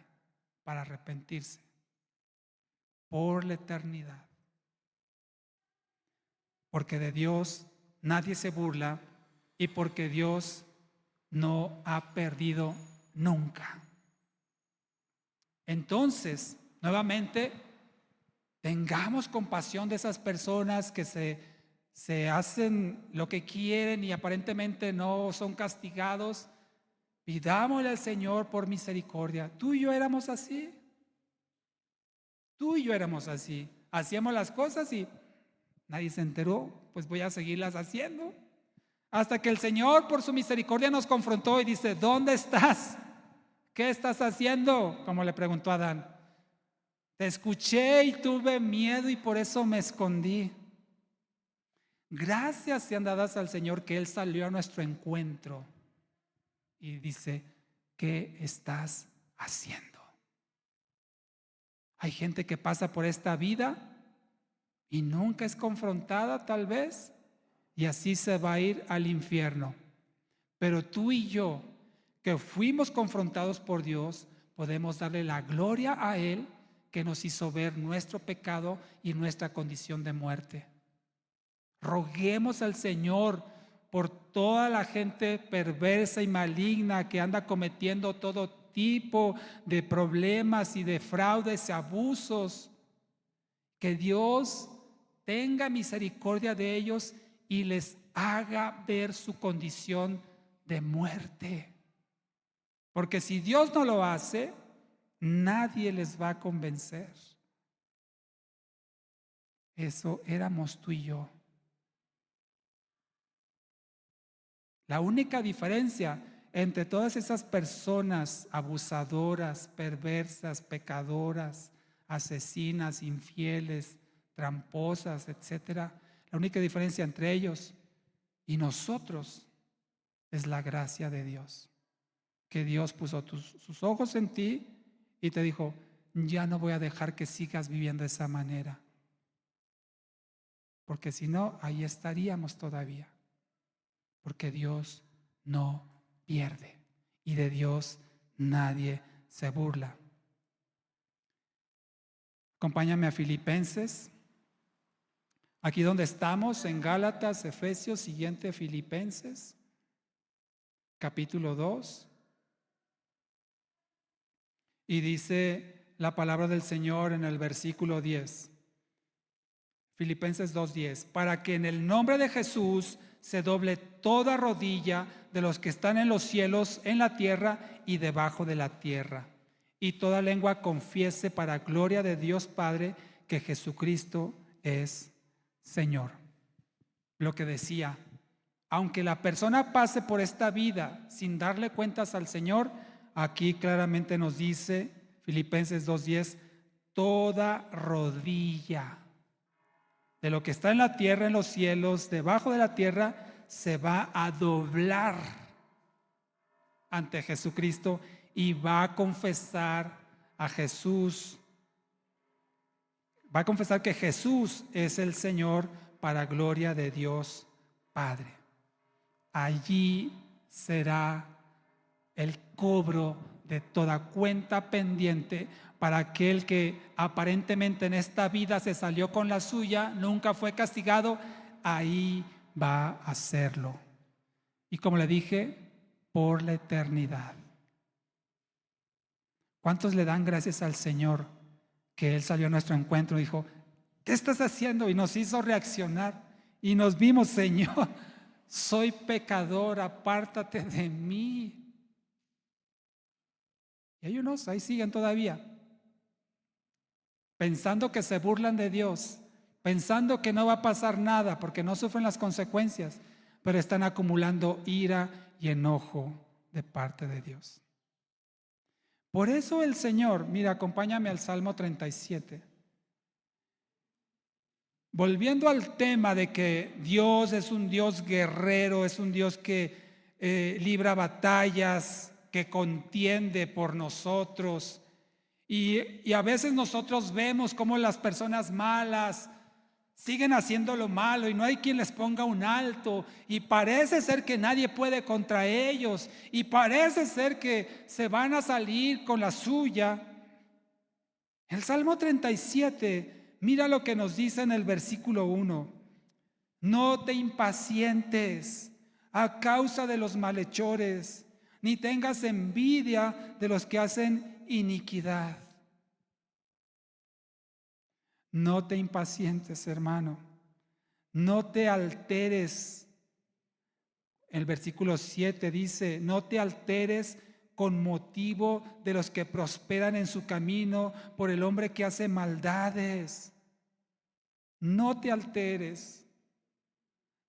para arrepentirse por la eternidad. Porque de Dios nadie se burla y porque Dios no ha perdido nunca. Entonces, nuevamente, tengamos compasión de esas personas que se hacen lo que quieren y aparentemente no son castigados. Pidámosle al Señor por misericordia. Tú y yo éramos así. Tú y yo éramos así. Hacíamos las cosas y nadie se enteró, pues voy a seguirlas haciendo. Hasta que el Señor por su misericordia nos confrontó y dice, ¿dónde estás? ¿Qué estás haciendo? Como le preguntó a Adán. Te escuché y tuve miedo y por eso me escondí. Gracias sean dadas al Señor que Él salió a nuestro encuentro y dice, ¿qué estás haciendo? Hay gente que pasa por esta vida y nunca es confrontada tal vez, y así se va a ir al infierno. Pero tú y yo, que fuimos confrontados por Dios, podemos darle la gloria a Él, que nos hizo ver nuestro pecado y nuestra condición de muerte. Roguemos al Señor por toda la gente perversa y maligna que anda cometiendo todo tipo de problemas y de fraudes y abusos. Que Dios tenga misericordia de ellos y les haga ver su condición de muerte. Porque si Dios no lo hace, nadie les va a convencer. Eso éramos tú y yo. La única diferencia entre todas esas personas abusadoras, perversas, pecadoras, asesinas, infieles, tramposas, etcétera, la única diferencia entre ellos y nosotros es la gracia de Dios. Que Dios puso sus ojos en ti y te dijo: ya no voy a dejar que sigas viviendo de esa manera, porque si no, ahí estaríamos todavía. Porque Dios no pierde y de Dios nadie se burla. Acompáñame a Filipenses. Aquí donde estamos, en Gálatas, Efesios, siguiente Filipenses, capítulo 2. Y dice la palabra del Señor en el versículo 10. Filipenses 2:10. Para que en el nombre de Jesús se doble toda rodilla de los que están en los cielos, en la tierra y debajo de la tierra, y toda lengua confiese para gloria de Dios Padre que Jesucristo es Señor. Lo que decía, aunque la persona pase por esta vida sin darle cuentas al Señor, aquí claramente nos dice Filipenses 2:10, toda rodilla de lo que está en la tierra, en los cielos, debajo de la tierra, se va a doblar ante Jesucristo y va a confesar a Jesús. Va a confesar que Jesús es el Señor para gloria de Dios Padre. Allí será el cobro de toda cuenta pendiente para aquel que aparentemente en esta vida se salió con la suya, nunca fue castigado, ahí va a hacerlo. Y como le dije, por la eternidad. ¿Cuántos le dan gracias al Señor que Él salió a nuestro encuentro y dijo: ¿qué estás haciendo? Y nos hizo reaccionar y nos vimos: Señor, soy pecador, apártate de mí. Y hay unos, ahí siguen todavía, pensando que se burlan de Dios, pensando que no va a pasar nada porque no sufren las consecuencias, pero están acumulando ira y enojo de parte de Dios. Por eso el Señor, mira, acompáñame al Salmo 37. Volviendo al tema de que Dios es un Dios guerrero, es un Dios que libra batallas, que contiende por nosotros. Y a veces nosotros vemos cómo las personas malas siguen haciendo lo malo y no hay quien les ponga un alto, y parece ser que nadie puede contra ellos, y parece ser que se van a salir con la suya. El Salmo 37, mira lo que nos dice en el versículo 1: no te impacientes a causa de los malhechores, ni tengas envidia de los que hacen iniquidad. No te impacientes, hermano. No te alteres. El versículo 7 dice: no te alteres con motivo de los que prosperan en su camino, por el hombre que hace maldades. No te alteres.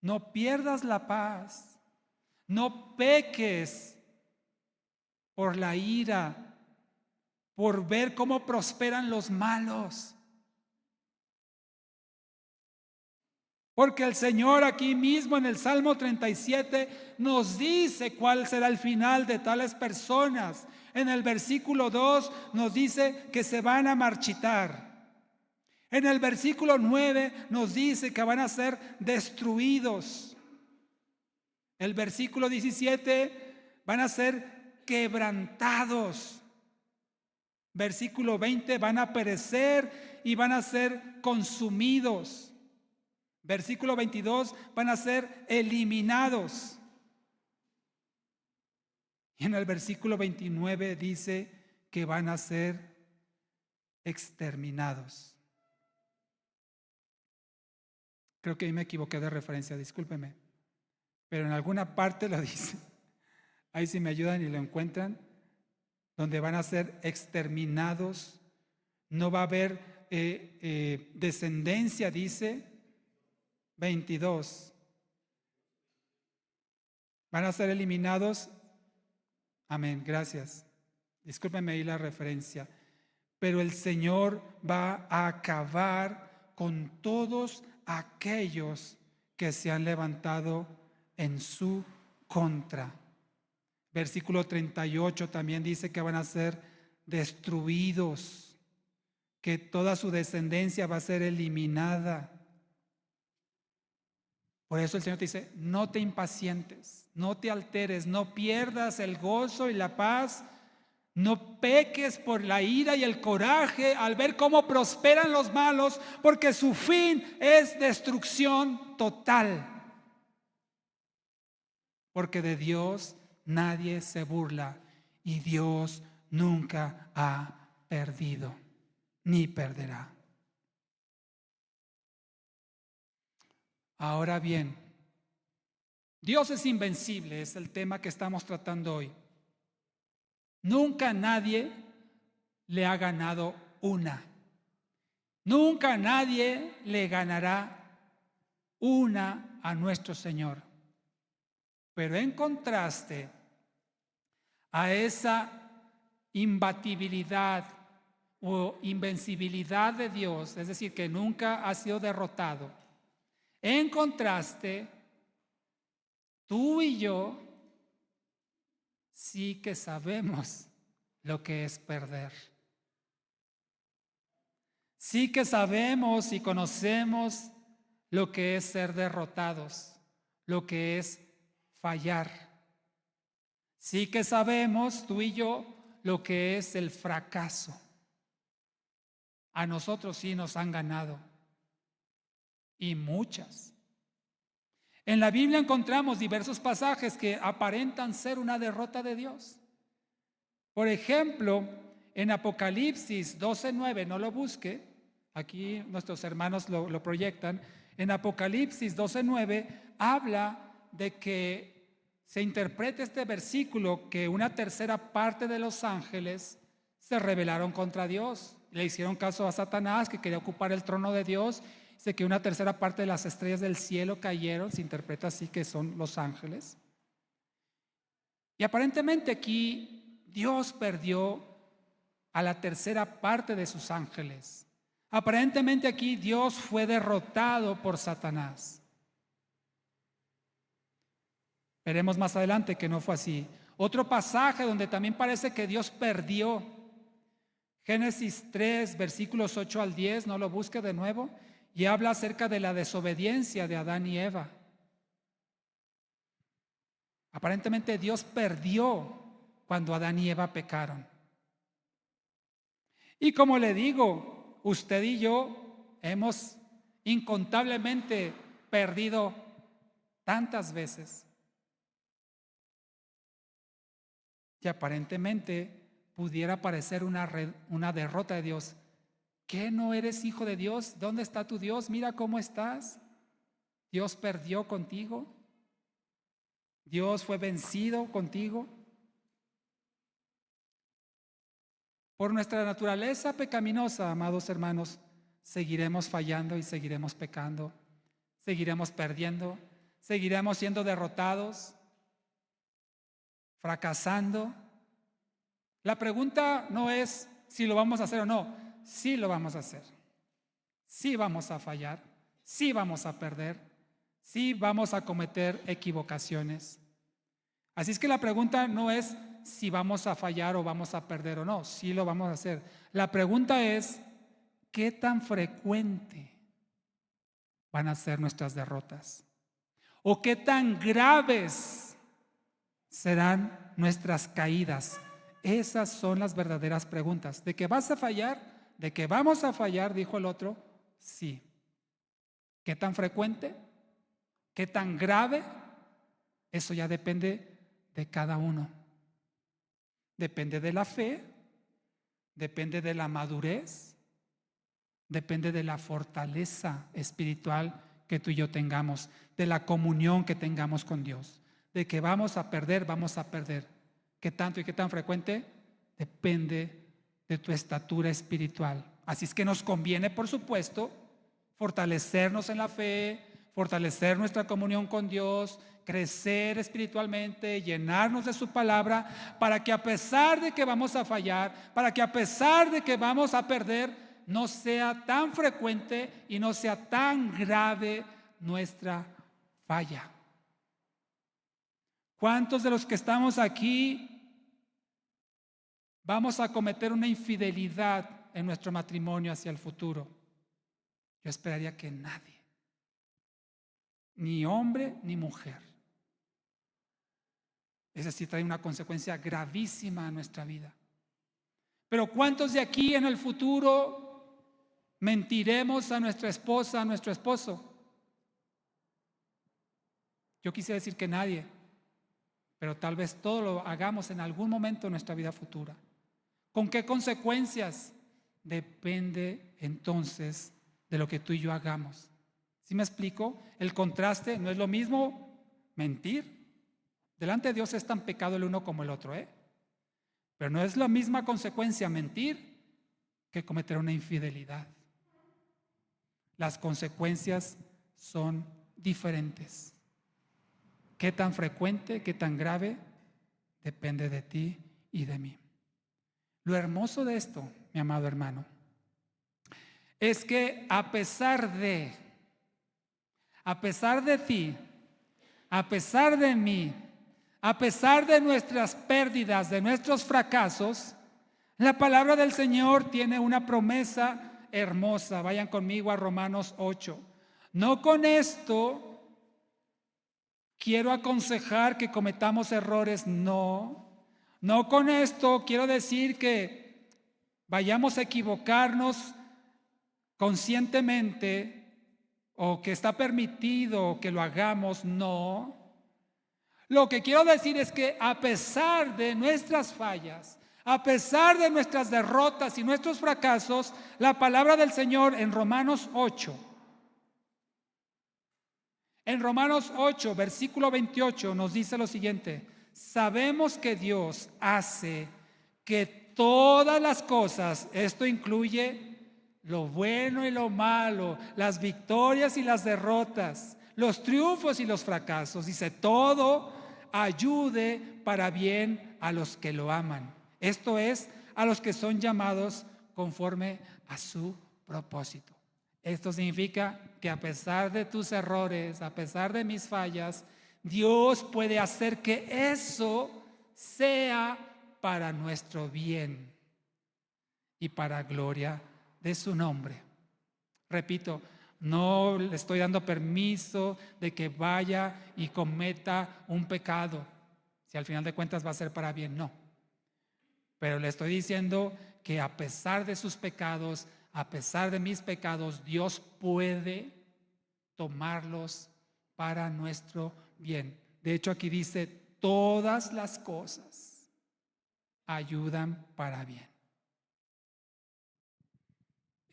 No pierdas la paz. No peques por la ira, por ver cómo prosperan los malos. Porque el Señor aquí mismo en el Salmo 37 nos dice cuál será el final de tales personas. En el versículo 2 nos dice que se van a marchitar. En el versículo 9 nos dice que van a ser destruidos. El versículo 17 van a ser quebrantados. Versículo 20 van a perecer y van a ser consumidos. Versículo 22 van a ser eliminados. Y en el versículo 29 dice que van a ser exterminados. Creo que ahí me equivoqué de referencia, discúlpeme. Pero en alguna parte lo dice. Ahí si me ayudan y lo encuentran, donde van a ser exterminados. No va a haber descendencia, dice 22. Van a ser eliminados. Amén, gracias. Discúlpenme ahí la referencia. Pero el Señor va a acabar con todos aquellos que se han levantado en su contra. Versículo 38 también dice que van a ser destruidos, que toda su descendencia va a ser eliminada. Por eso el Señor te dice: no te impacientes, no te alteres, no pierdas el gozo y la paz, no peques por la ira y el coraje al ver cómo prosperan los malos, porque su fin es destrucción total. Porque de Dios nadie se burla y Dios nunca ha perdido ni perderá. Ahora bien, Dios es invencible, es el tema que estamos tratando hoy. Nunca nadie le ha ganado una. Nunca nadie le ganará una a nuestro Señor. Pero en contraste a esa imbatibilidad o invencibilidad de Dios, es decir, que nunca ha sido derrotado, en contraste, tú y yo sí que sabemos lo que es perder. Sí que sabemos y conocemos lo que es ser derrotados, lo que es fallar. Sí que sabemos, tú y yo, lo que es el fracaso. A nosotros sí nos han ganado, y muchas. En la Biblia encontramos diversos pasajes que aparentan ser una derrota de Dios. Por ejemplo, en Apocalipsis 12:9, no lo busque, aquí nuestros hermanos lo proyectan. En Apocalipsis 12:9 habla de que se interprete este versículo que una tercera parte de los ángeles se rebelaron contra Dios. Le hicieron caso a Satanás, que quería ocupar el trono de Dios. Dice que una tercera parte de las estrellas del cielo cayeron, se interpreta así, que son los ángeles. Y aparentemente aquí Dios perdió a la tercera parte de sus ángeles. Aparentemente aquí Dios fue derrotado por Satanás. Veremos más adelante que no fue así. Otro pasaje donde también parece que Dios perdió. Génesis 3, versículos 8 al 10, no lo busque de nuevo, y habla acerca de la desobediencia de Adán y Eva. Aparentemente Dios perdió cuando Adán y Eva pecaron. Y como le digo, usted y yo hemos incontablemente perdido tantas veces. Y aparentemente pudiera parecer una derrota de Dios. ¿Qué, no eres hijo de Dios? ¿Dónde está tu Dios? Mira cómo estás. Dios perdió contigo. Dios fue vencido contigo. Por nuestra naturaleza pecaminosa, amados hermanos, seguiremos fallando y seguiremos pecando. Seguiremos perdiendo. Seguiremos siendo derrotados, fracasando. La pregunta no es si lo vamos a hacer o no. Sí lo vamos a hacer. Sí vamos a fallar. Sí vamos a perder. Sí vamos a cometer equivocaciones. Así es que la pregunta no es si vamos a fallar o vamos a perder o no. Sí lo vamos a hacer. La pregunta es, ¿qué tan frecuente van a ser nuestras derrotas? ¿O qué tan graves serán nuestras caídas? Esas son las verdaderas preguntas. ¿De que vas a fallar? ¿De que vamos a fallar? Dijo el otro. Sí. ¿Qué tan frecuente? ¿Qué tan grave? Eso ya depende de cada uno. Depende de la fe, depende de la madurez, depende de la fortaleza espiritual que tú y yo tengamos, de la comunión que tengamos con Dios. De que vamos a perder, vamos a perder. ¿Qué tanto y qué tan frecuente? Depende de tu estatura espiritual. Así es que nos conviene, por supuesto, fortalecernos en la fe, fortalecer nuestra comunión con Dios, crecer espiritualmente, llenarnos de su palabra, para que a pesar de que vamos a fallar, para que a pesar de que vamos a perder, no sea tan frecuente y no sea tan grave nuestra falla. ¿Cuántos de los que estamos aquí vamos a cometer una infidelidad en nuestro matrimonio hacia el futuro? Yo esperaría que nadie, ni hombre ni mujer. Es decir, trae una consecuencia gravísima a nuestra vida. Pero ¿cuántos de aquí en el futuro mentiremos a nuestra esposa, a nuestro esposo? Yo quisiera decir que nadie, pero tal vez todo lo hagamos en algún momento de nuestra vida futura. ¿Con qué consecuencias? Depende entonces de lo que tú y yo hagamos. ¿Sí me explico? El contraste no es lo mismo mentir. Delante de Dios es tan pecado el uno como el otro, pero no es la misma consecuencia mentir que cometer una infidelidad. Las consecuencias son diferentes. ¿Qué tan frecuente, qué tan grave? Depende de ti y de mí. Lo hermoso de esto, mi amado hermano, es que a pesar de ti, a pesar de mí, a pesar de nuestras pérdidas, de nuestros fracasos, la palabra del Señor tiene una promesa hermosa. Vayan conmigo a Romanos 8. No con esto quiero aconsejar que cometamos errores, no con esto quiero decir que vayamos a equivocarnos conscientemente o que está permitido que lo hagamos, no. Lo que quiero decir es que a pesar de nuestras fallas, a pesar de nuestras derrotas y nuestros fracasos, la palabra del Señor en Romanos 8, versículo 28 nos dice lo siguiente: sabemos que Dios hace que todas las cosas, esto incluye lo bueno y lo malo, las victorias y las derrotas, los triunfos y los fracasos, dice, todo ayude para bien a los que lo aman. Esto es, a los que son llamados conforme a su propósito. Esto significa que a pesar de tus errores, a pesar de mis fallas, Dios puede hacer que eso sea para nuestro bien y para gloria de su nombre. Repito, no le estoy dando permiso de que vaya y cometa un pecado, si al final de cuentas va a ser para bien, no. Pero le estoy diciendo que a pesar de sus pecados, a pesar de mis pecados, Dios puede tomarlos para nuestro bien. De hecho, aquí dice, todas las cosas ayudan para bien.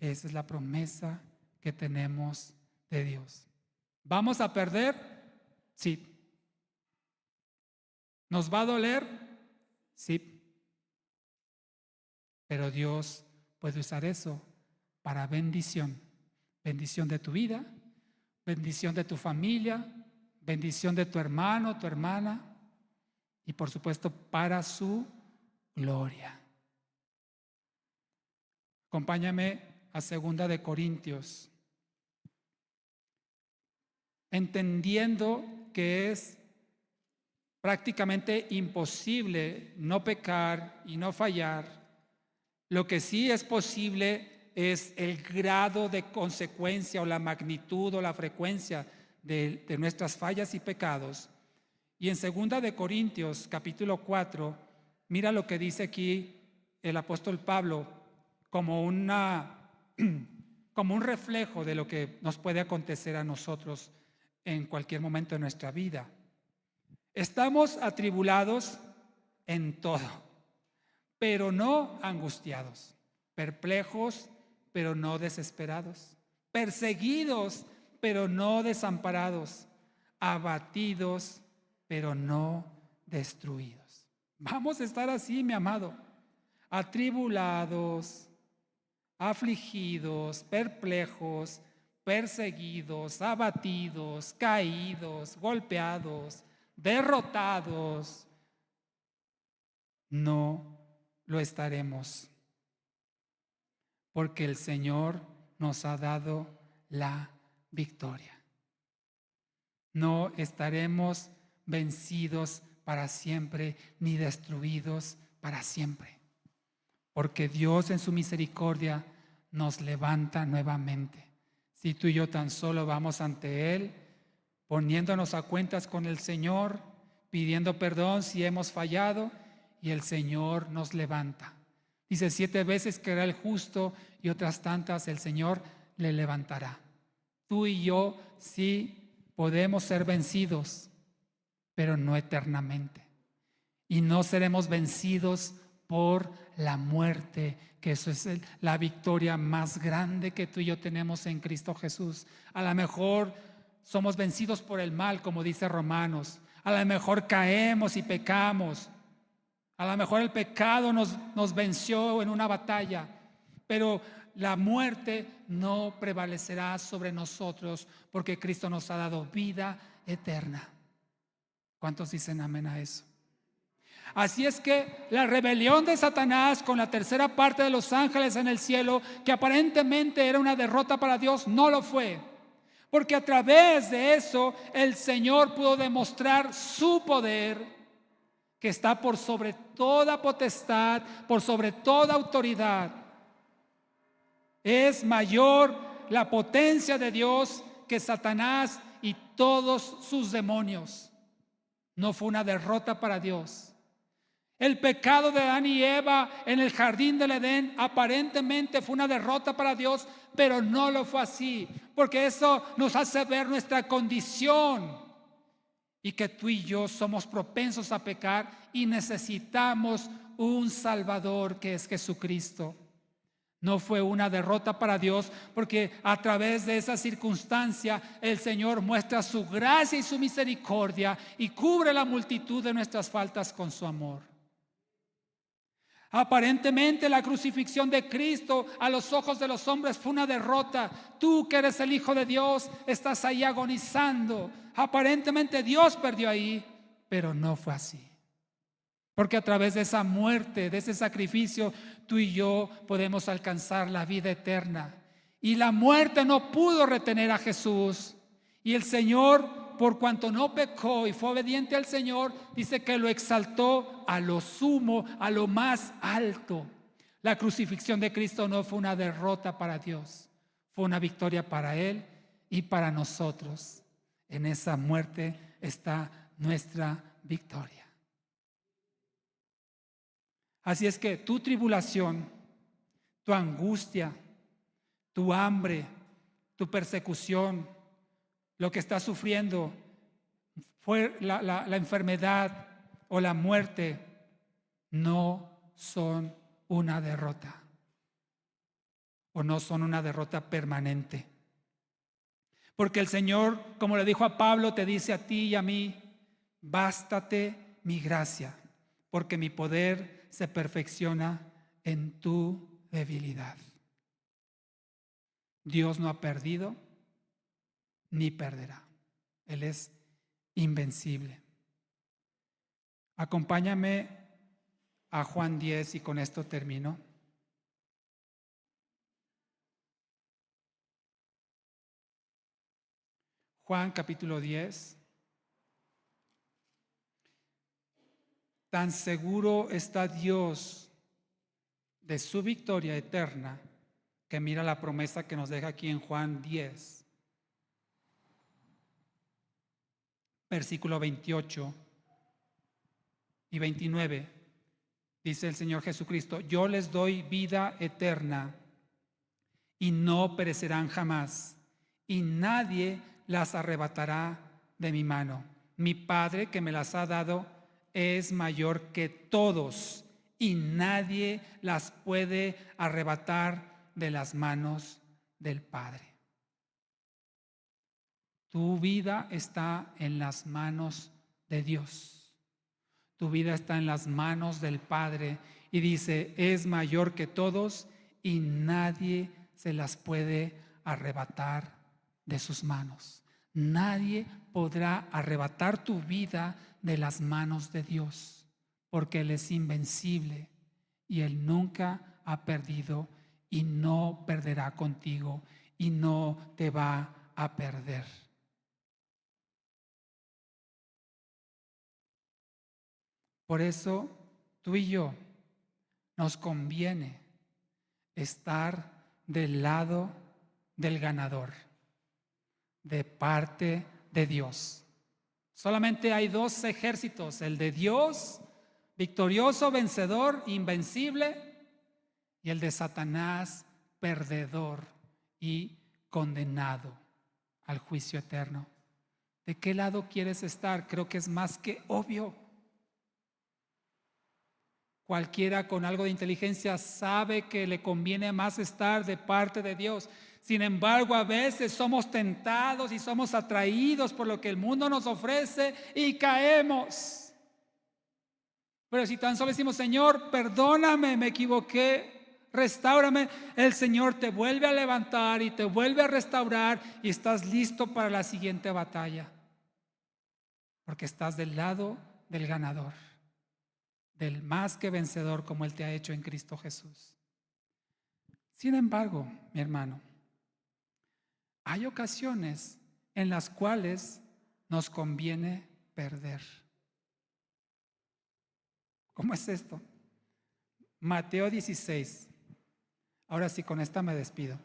Esa es la promesa que tenemos de Dios. ¿Vamos a perder? Sí. ¿Nos va a doler? Sí. Pero Dios puede usar eso para bendición. Bendición de tu vida, bendición de tu familia, bendición de tu hermano, tu hermana y por supuesto para su gloria. Acompáñame a 2 de Corintios. Entendiendo que es prácticamente imposible no pecar y no fallar, lo que sí es posible es el grado de consecuencia o la magnitud o la frecuencia de nuestras fallas y pecados. Y en 2 Corintios, capítulo 4, mira lo que dice aquí el apóstol Pablo como como un reflejo de lo que nos puede acontecer a nosotros en cualquier momento de nuestra vida. Estamos atribulados en todo, pero no angustiados, perplejos, pero no desesperados, perseguidos, pero no desamparados, abatidos, pero no destruidos. Vamos a estar así, mi amado, atribulados, afligidos, perplejos, perseguidos, abatidos, caídos, golpeados, derrotados. No lo estaremos, porque el Señor nos ha dado la victoria. No estaremos vencidos para siempre, ni destruidos para siempre, porque Dios en su misericordia nos levanta nuevamente. Si tú y yo tan solo vamos ante Él, poniéndonos a cuentas con el Señor, pidiendo perdón si hemos fallado, y el Señor nos levanta. Dice 7 veces caerá el justo y otras tantas el Señor le levantará. Tú y yo sí podemos ser vencidos, pero no eternamente. Y no seremos vencidos por la muerte, que eso es la victoria más grande que tú y yo tenemos en Cristo Jesús. A lo mejor somos vencidos por el mal, como dice Romanos. A lo mejor caemos y pecamos. A lo mejor el pecado nos venció en una batalla, pero la muerte no prevalecerá sobre nosotros, porque Cristo nos ha dado vida eterna. ¿Cuántos dicen amén a eso? Así es que la rebelión de Satanás con la tercera parte de los ángeles en el cielo, que aparentemente era una derrota para Dios, no lo fue. Porque a través de eso el Señor pudo demostrar su poder, que está por sobre toda potestad, por sobre toda autoridad. Es mayor la potencia de Dios que Satanás y todos sus demonios. No fue una derrota para Dios. El pecado de Adán y Eva en el jardín del Edén aparentemente fue una derrota para Dios, pero no lo fue así, porque eso nos hace ver nuestra condición y que tú y yo somos propensos a pecar y necesitamos un Salvador, que es Jesucristo. No fue una derrota para Dios, porque a través de esa circunstancia el Señor muestra su gracia y su misericordia y cubre la multitud de nuestras faltas con su amor. Aparentemente la crucifixión de Cristo a los ojos de los hombres fue una derrota. Tú que eres el Hijo de Dios estás ahí agonizando. Aparentemente Dios perdió ahí, pero no fue así. Porque a través de esa muerte, de ese sacrificio, tú y yo podemos alcanzar la vida eterna. Y la muerte no pudo retener a Jesús. Y el Señor, por cuanto no pecó y fue obediente al Señor, dice que lo exaltó a lo sumo, a lo más alto. La crucifixión de Cristo no fue una derrota para Dios, fue una victoria para Él y para nosotros. En esa muerte está nuestra victoria. Así es que tu tribulación, tu angustia, tu hambre, tu persecución, lo que estás sufriendo, fue la enfermedad o la muerte, no son una derrota, o no son una derrota permanente. Porque el Señor, como le dijo a Pablo, te dice a ti y a mí: bástate mi gracia, porque mi poder se perfecciona en tu debilidad. Dios no ha perdido ni perderá. Él es invencible. Acompáñame a Juan 10 y con esto termino. Juan capítulo 10. Tan seguro está Dios de su victoria eterna que mira la promesa que nos deja aquí en Juan 10, versículo 28 y 29. Dice el Señor Jesucristo: yo les doy vida eterna y no perecerán jamás, y nadie las arrebatará de mi mano. Mi Padre que me las ha dado es mayor que todos, y nadie las puede arrebatar de las manos del Padre. Tu vida está en las manos de Dios. Tu vida está en las manos del Padre, y dice, es mayor que todos y nadie se las puede arrebatar de sus manos. Nadie podrá arrebatar tu vida de las manos de Dios, porque Él es invencible y Él nunca ha perdido y no perderá contigo y no te va a perder. Por eso tú y yo nos conviene estar del lado del ganador, de parte de Dios. Solamente hay dos ejércitos: el de Dios, victorioso, vencedor, invencible, y el de Satanás, perdedor y condenado al juicio eterno. ¿De qué lado quieres estar? Creo que es más que obvio. Cualquiera con algo de inteligencia sabe que le conviene más estar de parte de Dios. Sin embargo, a veces somos tentados y somos atraídos por lo que el mundo nos ofrece y caemos. Pero si tan solo decimos, Señor, perdóname, me equivoqué, restáurame, el Señor te vuelve a levantar y te vuelve a restaurar, y estás listo para la siguiente batalla, porque estás del lado del ganador, del más que vencedor, como Él te ha hecho en Cristo Jesús. Sin embargo, mi hermano, hay ocasiones en las cuales nos conviene perder. ¿Cómo es esto? Mateo 16. Ahora sí, con esta me despido.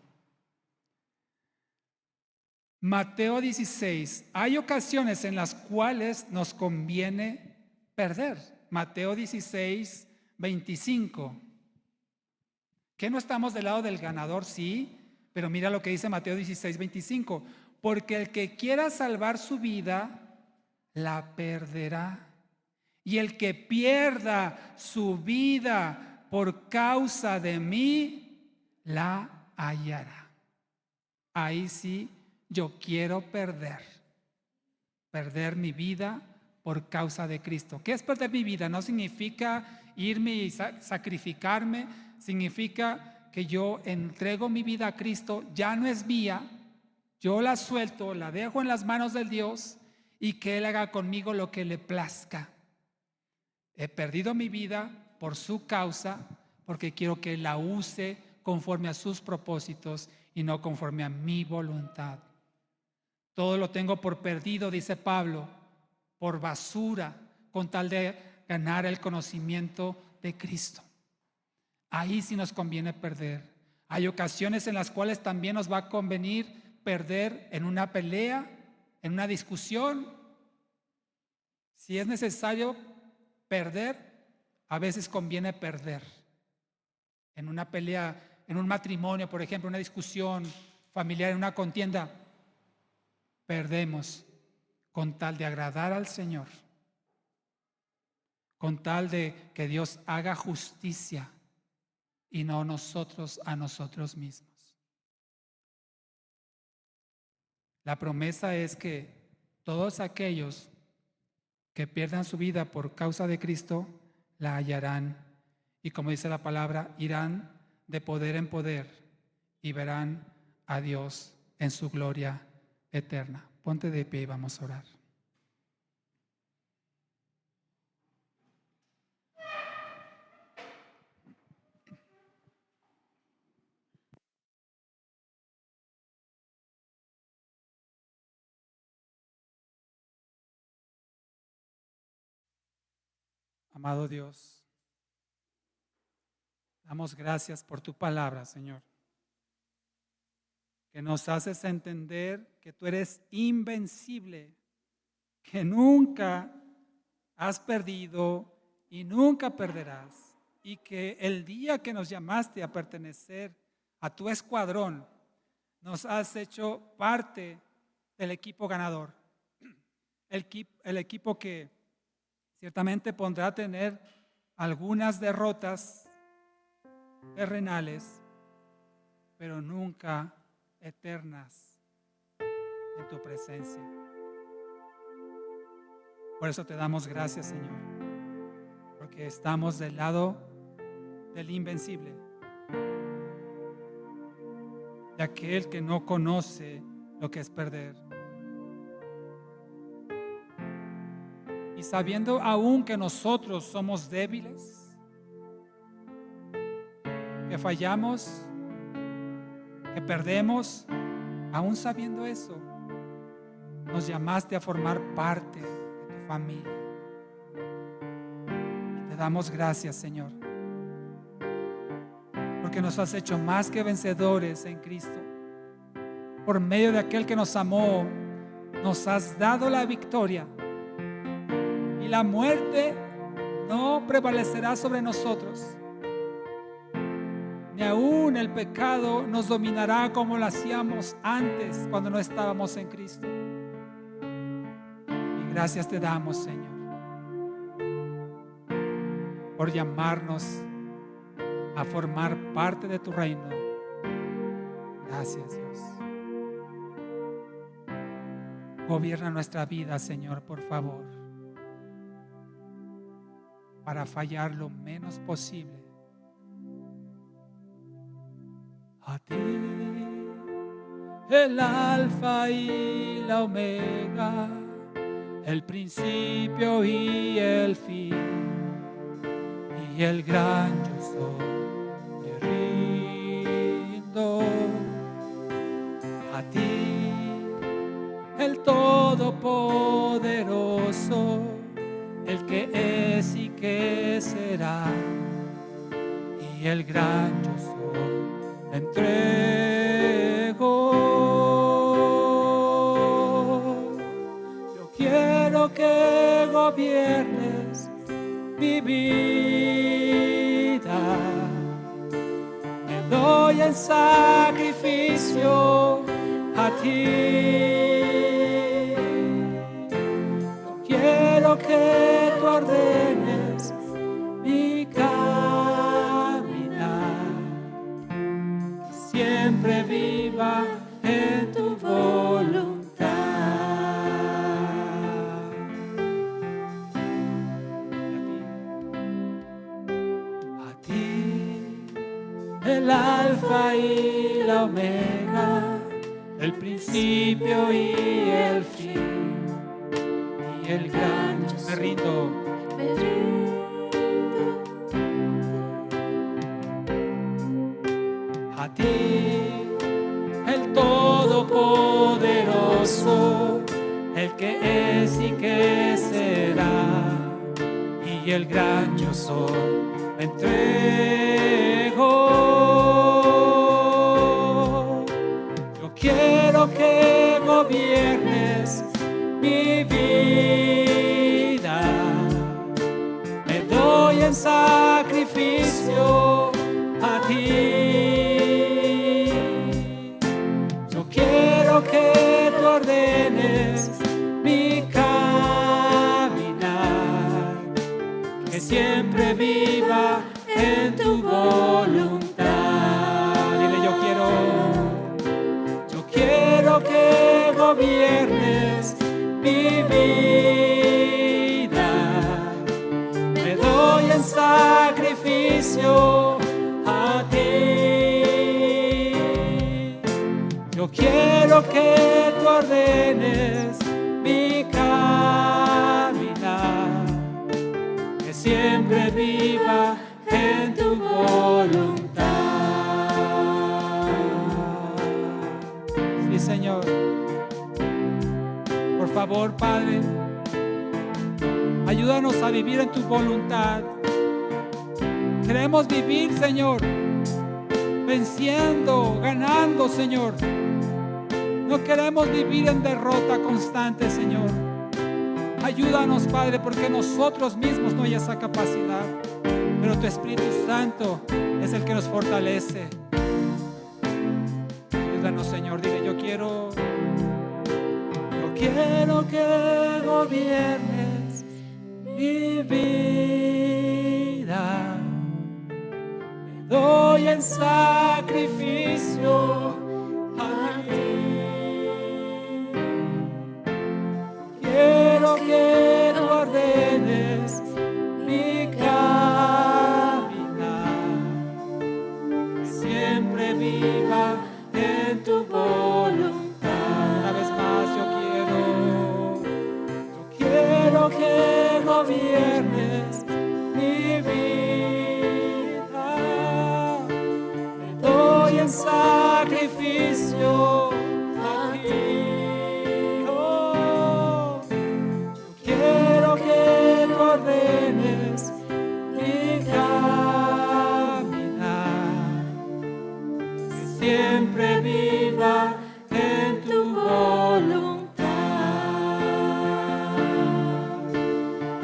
Mateo 16. Hay ocasiones en las cuales nos conviene perder. Mateo 16, 25. ¿Que no estamos del lado del ganador? Sí, pero mira lo que dice Mateo 16, 25. Porque el que quiera salvar su vida, la perderá. Y el que pierda su vida por causa de mí, la hallará. Ahí sí, yo quiero perder mi vida por causa de Cristo. ¿Qué es perder mi vida? No significa irme y sacrificarme, significa que yo entrego mi vida a Cristo, ya no es mía, yo la suelto, la dejo en las manos de Dios, y que Él haga conmigo lo que le plazca. He perdido mi vida por su causa, porque quiero que Él la use conforme a sus propósitos y no conforme a mi voluntad. Todo lo tengo por perdido, dice Pablo, por basura, con tal de ganar el conocimiento de Cristo. Ahí sí nos conviene perder. Hay ocasiones en las cuales también nos va a convenir perder en una pelea, en una discusión. Si es necesario perder, a veces conviene perder. En una pelea, en un matrimonio, por ejemplo, una discusión familiar, en una contienda, perdemos con tal de agradar al Señor, con tal de que Dios haga justicia y no nosotros a nosotros mismos. La promesa es que todos aquellos que pierdan su vida por causa de Cristo la hallarán, y como dice la palabra, irán de poder en poder y verán a Dios en su gloria eterna. Ponte de pie y vamos a orar. Amado Dios, damos gracias por tu palabra, Señor. que nos haces entender que tú eres invencible, que nunca has perdido y nunca perderás, y que el día que nos llamaste a pertenecer a tu escuadrón, nos has hecho parte del equipo ganador, el equipo que ciertamente podrá tener algunas derrotas terrenales, pero nunca eternas en tu presencia. Por eso te damos gracias, Señor, porque estamos del lado del invencible, de aquel que no conoce lo que es perder. Y sabiendo aún que nosotros somos débiles, que fallamos, que perdemos, aún sabiendo eso, nos llamaste a formar parte de tu familia. Y te damos gracias, Señor, porque nos has hecho más que vencedores en Cristo. Por medio de aquel que nos amó, nos has dado la victoria. Y la muerte no prevalecerá sobre nosotros, ni aún el pecado nos dominará como lo hacíamos antes cuando no estábamos en Cristo. Y gracias te damos, Señor, por llamarnos a formar parte de tu reino. Gracias, Dios. Gobierna nuestra vida, Señor, por favor, para fallar lo menos posible. A ti, el alfa y la omega, el principio y el fin, y el gran yo soy, me rindo. A ti, el todopoderoso, el que es y que será, y el gran yo soy, me entrego. Yo quiero que gobiernes mi vida, me doy en sacrificio a ti. Yo quiero que tú ordenes mi caminar, que siempre viva en tu voluntad. A ti, el alfa y la omega, el principio y el fin, y el gran yo me rindo. A ti, el todopoderoso, el que es y que será, y el gran yo soy, me entrego. Yo quiero que gobiernes mi vida, me doy en sacrificio a ti. Yo quiero que tú ordenes mi caminar, que siempre viva en tu voluntad. Dile, yo quiero que gobiernes mi vida, me doy en sacrificio a ti. Yo quiero que tú ordenes mi caminar, que siempre viva en tu voluntad. Sí, Señor. Por favor, Padre, ayúdanos a vivir en tu voluntad. Queremos vivir, Señor, venciendo, ganando, Señor, No queremos vivir en derrota constante, Señor. Ayúdanos, Padre, porque nosotros mismos no hay esa capacidad, pero tu Espíritu Santo es el que nos fortalece. Ayúdanos, Señor. Dile, yo quiero que gobiernes mi vida. Me doy en sacrificio a ti. Quiero que ordenes mi caminar, que siempre viva en tu voluntad. Una vez más yo quiero que gobiernes mi vida. Me doy en sacrificio a ti. Oh, yo quiero que ordenes mi caminar, que siempre viva en tu voluntad,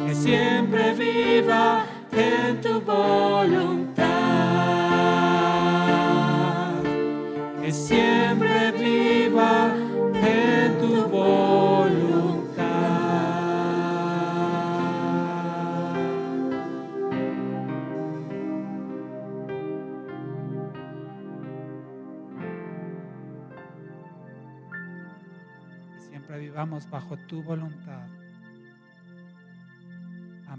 que siempre viva en tu voluntad, que siempre viva en tu voluntad. Que siempre vivamos bajo tu voluntad.